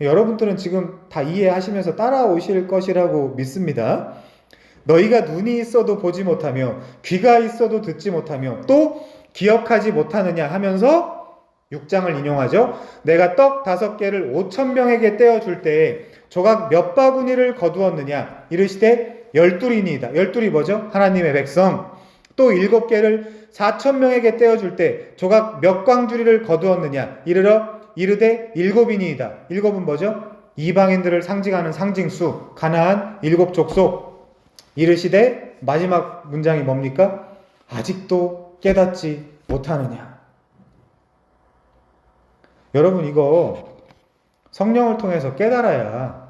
여러분들은 지금 다 이해하시면서 따라오실 것이라고 믿습니다. 너희가 눈이 있어도 보지 못하며 귀가 있어도 듣지 못하며 또 기억하지 못하느냐 하면서 6장을 인용하죠. 내가 떡 5개를 5,000명에게 떼어줄 때에 조각 몇 바구니를 거두었느냐? 이르시되 12이니이다. 12이 뭐죠? 하나님의 백성. 또 7개를 4,000명에게 떼어줄 때 조각 몇 광주리를 거두었느냐? 이르되 7이니이다. 7은 뭐죠? 이방인들을 상징하는 상징수, 가나안 7족속. 이르시되 마지막 문장이 뭡니까? 아직도 깨닫지 못하느냐? 여러분, 이거 성령을 통해서 깨달아야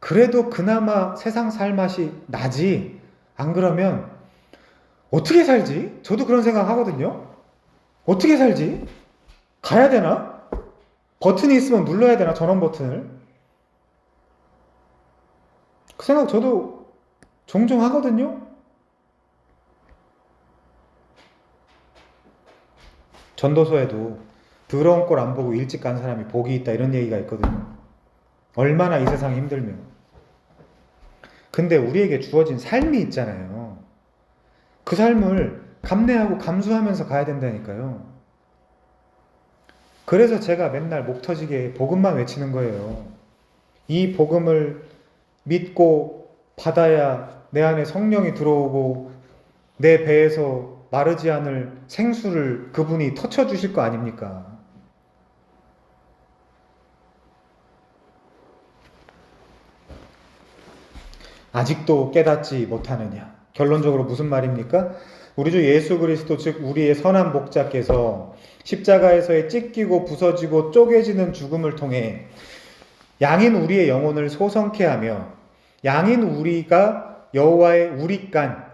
그래도 그나마 세상 살 맛이 나지. 안 그러면 어떻게 살지? 저도 그런 생각 하거든요. 어떻게 살지? 가야 되나? 버튼이 있으면 눌러야 되나? 전원 버튼을. 그 생각 저도 종종 하거든요. 전도서에도 더러운 꼴 안 보고 일찍 간 사람이 복이 있다 이런 얘기가 있거든요. 얼마나 이 세상이 힘들면. 근데 우리에게 주어진 삶이 있잖아요. 그 삶을 감내하고 감수하면서 가야 된다니까요. 그래서 제가 맨날 목 터지게 복음만 외치는 거예요. 이 복음을 믿고 받아야 내 안에 성령이 들어오고 내 배에서 마르지 않을 생수를 그분이 터쳐주실 거 아닙니까? 아직도 깨닫지 못하느냐? 결론적으로 무슨 말입니까? 우리 주 예수 그리스도 즉 우리의 선한 목자께서 십자가에서의 찢기고 부서지고 쪼개지는 죽음을 통해 양인 우리의 영혼을 소성케 하며 양인 우리가 여호와의 우리간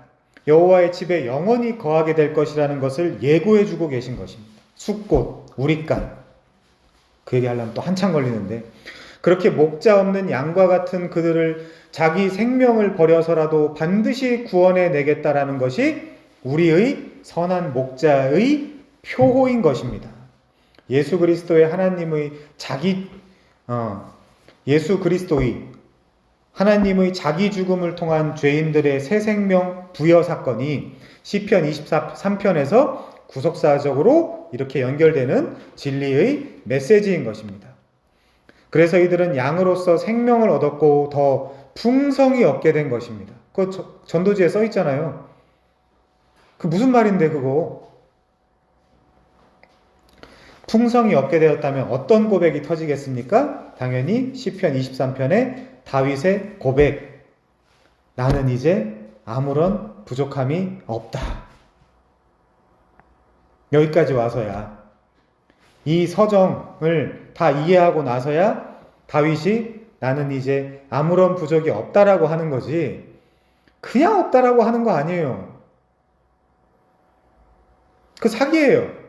여호와의 집에 영원히 거하게 될 것이라는 것을 예고해 주고 계신 것입니다. 숫꽃 우리간 그 얘기 하려면 또 한참 걸리는데 그렇게 목자 없는 양과 같은 그들을 자기 생명을 버려서라도 반드시 구원해 내겠다라는 것이 우리의 선한 목자의 표호인 것입니다. 예수 그리스도의 하나님의 예수 그리스도의 하나님의 자기 죽음을 통한 죄인들의 새 생명 부여 사건이 시편 23편에서 구속사적으로 이렇게 연결되는 진리의 메시지인 것입니다. 그래서 이들은 양으로서 생명을 얻었고 더 풍성히 얻게 된 것입니다. 그거 전도지에 써 있잖아요. 그 무슨 말인데 그거? 풍성히 얻게 되었다면 어떤 고백이 터지겠습니까? 당연히 시편 23편의 다윗의 고백. 나는 이제 아무런 부족함이 없다. 여기까지 와서야 이 서정을 다 이해하고 나서야 다윗이 나는 이제 아무런 부족이 없다라고 하는 거지 그냥 없다라고 하는 거 아니에요. 그 사기예요.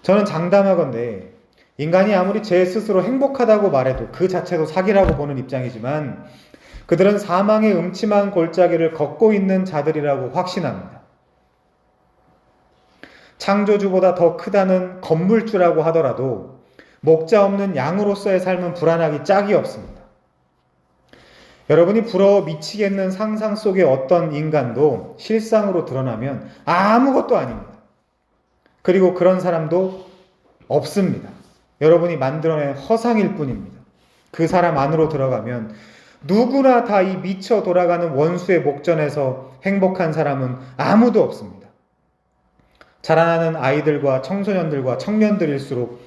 저는 장담하건대 인간이 아무리 제 스스로 행복하다고 말해도 그 자체도 사기라고 보는 입장이지만 그들은 사망의 음침한 골짜기를 걷고 있는 자들이라고 확신합니다. 창조주보다 더 크다는 건물주라고 하더라도 목자 없는 양으로서의 삶은 불안하기 짝이 없습니다. 여러분이 부러워 미치겠는 상상 속의 어떤 인간도 실상으로 드러나면 아무것도 아닙니다. 그리고 그런 사람도 없습니다. 여러분이 만들어낸 허상일 뿐입니다. 그 사람 안으로 들어가면 누구나 다 이 미쳐 돌아가는 원수의 목전에서 행복한 사람은 아무도 없습니다. 자라나는 아이들과 청소년들과 청년들일수록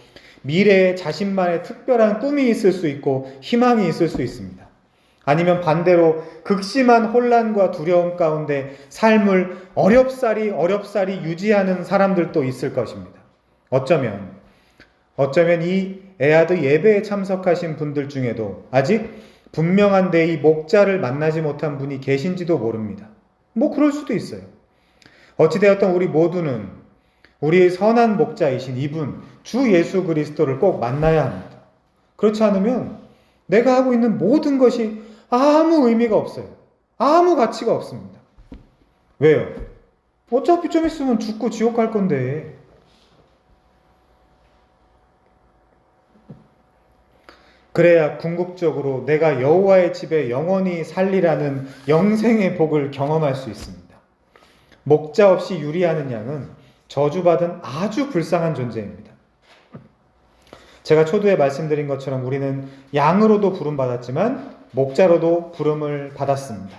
미래에 자신만의 특별한 꿈이 있을 수 있고 희망이 있을 수 있습니다. 아니면 반대로 극심한 혼란과 두려움 가운데 삶을 어렵사리 유지하는 사람들도 있을 것입니다. 어쩌면 이 에아드 예배에 참석하신 분들 중에도 아직 분명한데 이 목자를 만나지 못한 분이 계신지도 모릅니다. 뭐 그럴 수도 있어요. 어찌되었든 우리 모두는 우리의 선한 목자이신 이분 주 예수 그리스도를 꼭 만나야 합니다. 그렇지 않으면 내가 하고 있는 모든 것이 아무 의미가 없어요. 아무 가치가 없습니다. 왜요? 어차피 좀 있으면 죽고 지옥 갈 건데. 그래야 궁극적으로 내가 여호와의 집에 영원히 살리라는 영생의 복을 경험할 수 있습니다. 목자 없이 유리하는 양은 저주받은 아주 불쌍한 존재입니다. 제가 초두에 말씀드린 것처럼 우리는 양으로도 부름받았지만 목자로도 부름을 받았습니다.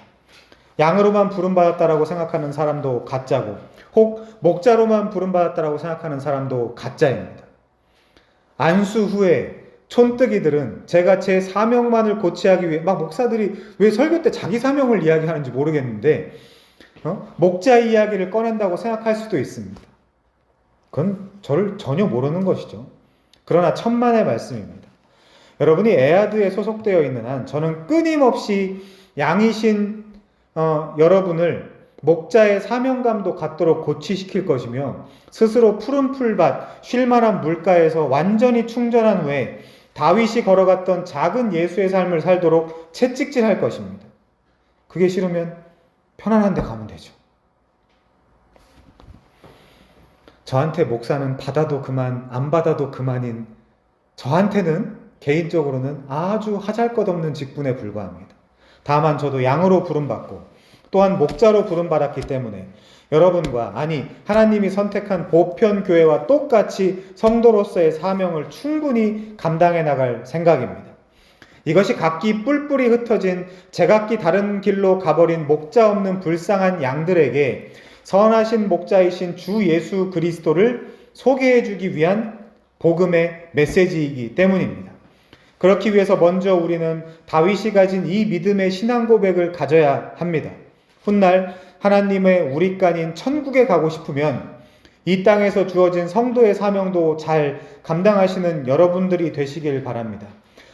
양으로만 부름받았다라고 생각하는 사람도 가짜고 혹 목자로만 부름받았다라고 생각하는 사람도 가짜입니다. 안수 후에 촌뜨기들은 제가 제 사명만을 고취하기 위해 막 목사들이 왜 설교 때 자기 사명을 이야기하는지 모르겠는데 목자 이야기를 꺼낸다고 생각할 수도 있습니다. 그건 저를 전혀 모르는 것이죠. 그러나 천만의 말씀입니다. 여러분이 에아드에 소속되어 있는 한 저는 끊임없이 양이신 여러분을 목자의 사명감도 갖도록 고취시킬 것이며 스스로 푸른 풀밭, 쉴만한 물가에서 완전히 충전한 후에 다윗이 걸어갔던 작은 예수의 삶을 살도록 채찍질할 것입니다. 그게 싫으면 편안한 데 가면 되죠. 저한테 목사는 받아도 그만, 안 받아도 그만인 저한테는 개인적으로는 아주 하잘것없는 직분에 불과합니다. 다만 저도 양으로 부름받고 또한 목자로 부름받았기 때문에 여러분과, 아니 하나님이 선택한 보편교회와 똑같이 성도로서의 사명을 충분히 감당해 나갈 생각입니다. 이것이 각기 뿔뿔이 흩어진 제각기 다른 길로 가버린 목자 없는 불쌍한 양들에게 선하신 목자이신 주 예수 그리스도를 소개해 주기 위한 복음의 메시지이기 때문입니다. 그렇기 위해서 먼저 우리는 다윗이 가진 이 믿음의 신앙 고백을 가져야 합니다. 훗날 하나님의 우리간인 천국에 가고 싶으면 이 땅에서 주어진 성도의 사명도 잘 감당하시는 여러분들이 되시길 바랍니다.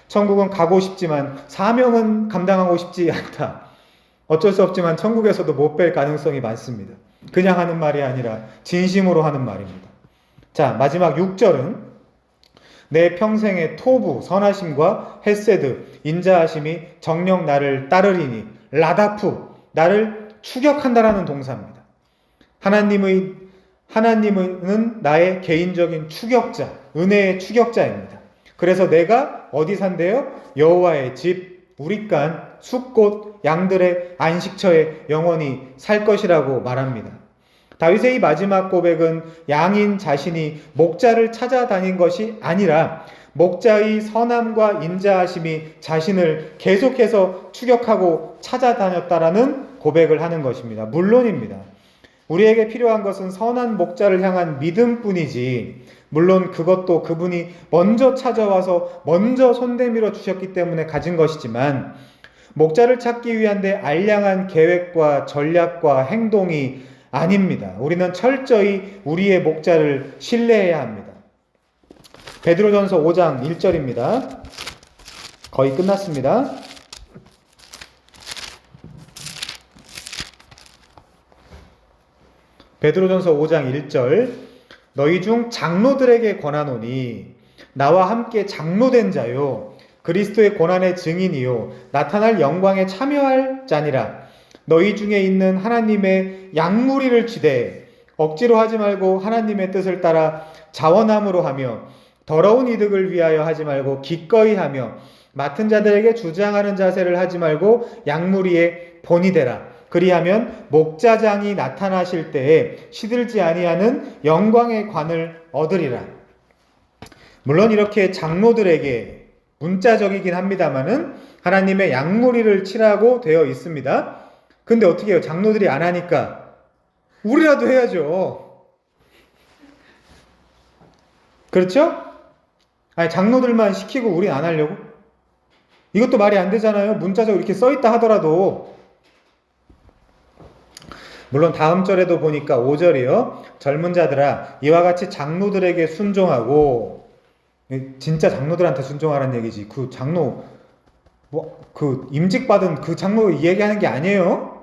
천국은 가고 싶지만 사명은 감당하고 싶지 않다. 어쩔 수 없지만 천국에서도 못 뵐 가능성이 많습니다. 그냥 하는 말이 아니라 진심으로 하는 말입니다. 자, 마지막 6절은 내 평생의 토부, 선하심과 헤세드, 인자하심이 정녕 나를 따르리니 라다프, 나를 추격한다라는 동사입니다. 하나님은 나의 개인적인 추격자, 은혜의 추격자입니다. 그래서 내가 어디 산대요? 여호와의 집, 우리간, 숲곳, 양들의 안식처에 영원히 살 것이라고 말합니다. 다윗의 이 마지막 고백은 양인 자신이 목자를 찾아다닌 것이 아니라 목자의 선함과 인자하심이 자신을 계속해서 추격하고 찾아다녔다라는 고백을 하는 것입니다. 물론입니다. 우리에게 필요한 것은 선한 목자를 향한 믿음뿐이지, 물론 그것도 그분이 먼저 찾아와서 먼저 손내밀어 주셨기 때문에 가진 것이지만, 목자를 찾기 위한 데 알량한 계획과 전략과 행동이 아닙니다. 우리는 철저히 우리의 목자를 신뢰해야 합니다. 베드로전서 5장 1절입니다. 거의 끝났습니다. 베드로전서 5장 1절, 너희 중 장로들에게 권하노니 나와 함께 장로된 자요 그리스도의 고난의 증인이요 나타날 영광에 참여할 자니라. 너희 중에 있는 하나님의 양무리를 지대 억지로 하지 말고 하나님의 뜻을 따라 자원함으로 하며 더러운 이득을 위하여 하지 말고 기꺼이 하며 맡은 자들에게 주장하는 자세를 하지 말고 양무리의 본이 되라. 그리하면 목자장이 나타나실 때에 시들지 아니하는 영광의 관을 얻으리라. 물론 이렇게 장로들에게 문자적이긴 합니다마는 하나님의 양무리를 치라고 되어 있습니다. 근데 어떻게 해요? 장로들이 안 하니까 우리라도 해야죠. 그렇죠? 아니, 장로들만 시키고 우린 안 하려고? 이것도 말이 안 되잖아요. 문자적으로 이렇게 써있다 하더라도. 물론 다음 절에도 보니까 5절이요. 젊은 자들아 이와 같이 장로들에게 순종하고, 진짜 장로들한테 순종하라는 얘기지. 그 장로 그 임직받은 그 장로 얘기하는 게 아니에요.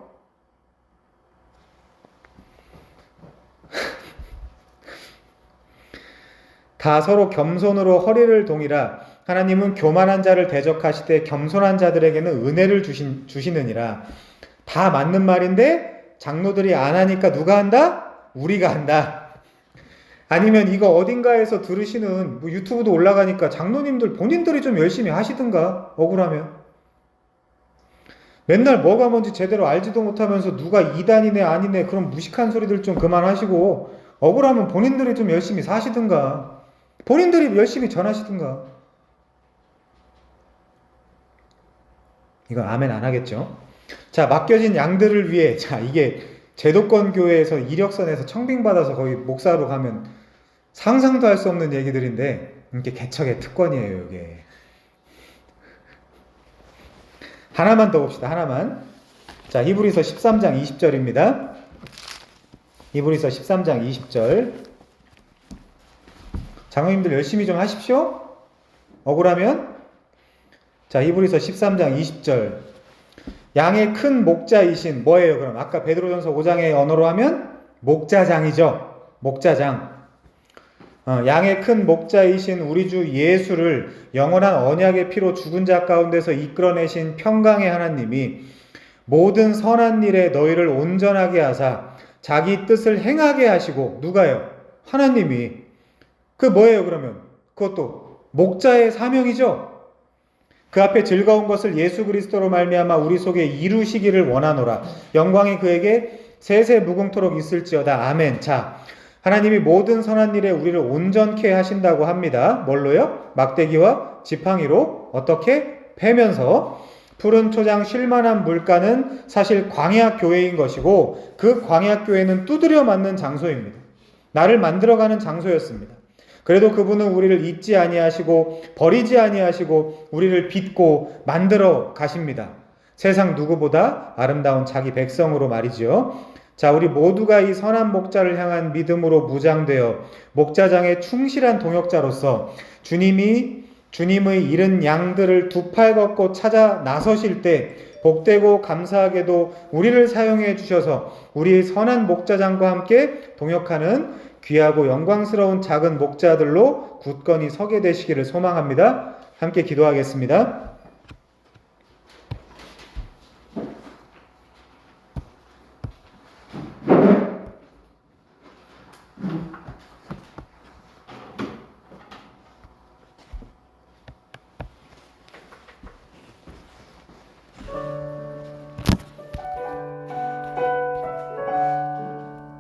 다 서로 겸손으로 허리를 동이라. 하나님은 교만한 자를 대적하시되 겸손한 자들에게는 은혜를 주시느니라. 다 맞는 말인데 장로들이 안 하니까 누가 한다? 우리가 한다. 아니면 이거 어딘가에서 들으시는 유튜브도 올라가니까 장로님들 본인들이 좀 열심히 하시든가, 억울하면. 맨날 뭐가 뭔지 제대로 알지도 못하면서 누가 이단이네 아니네 그런 무식한 소리들 좀 그만하시고, 억울하면 본인들이 좀 열심히 사시든가, 본인들이 열심히 전하시든가. 이거 아멘 안 하겠죠? 자, 맡겨진 양들을 위해, 자, 이게 제도권 교회에서 이력서내서 청빙받아서 거기 목사로 가면 상상도 할 수 없는 얘기들인데, 이게 개척의 특권이에요, 이게. 하나만 더 봅시다, 하나만. 자, 히브리서 13장 20절입니다. 히브리서 13장 20절. 장로님들 열심히 좀 하십시오. 억울하면. 자, 히브리서 13장 20절. 양의 큰 목자이신, 뭐예요 그럼? 아까 베드로전서 5장의 언어로 하면 목자장이죠. 목자장. 양의 큰 목자이신 우리 주 예수를 영원한 언약의 피로 죽은 자 가운데서 이끌어내신 평강의 하나님이 모든 선한 일에 너희를 온전하게 하사 자기 뜻을 행하게 하시고, 누가요? 하나님이. 그 뭐예요 그러면? 그것도 목자의 사명이죠. 그 앞에 즐거운 것을 예수 그리스도로 말미암아 우리 속에 이루시기를 원하노라. 영광이 그에게 세세 무궁토록 있을지어다. 아멘. 자, 하나님이 모든 선한 일에 우리를 온전케 하신다고 합니다. 뭘로요? 막대기와 지팡이로 어떻게? 패면서. 푸른 초장 쉴만한 물가는 사실 광야교회인 것이고 그 광야교회는 두드려 맞는 장소입니다. 나를 만들어가는 장소였습니다. 그래도 그분은 우리를 잊지 아니하시고 버리지 아니하시고 우리를 빚고 만들어 가십니다. 세상 누구보다 아름다운 자기 백성으로 말이죠. 자, 우리 모두가 이 선한 목자를 향한 믿음으로 무장되어 목자장의 충실한 동역자로서 주님의 잃은 양들을 두 팔 걷고 찾아 나서실 때 복되고 감사하게도 우리를 사용해 주셔서 우리의 선한 목자장과 함께 동역하는 귀하고 영광스러운 작은 목자들로 굳건히 서게 되시기를 소망합니다. 함께 기도하겠습니다.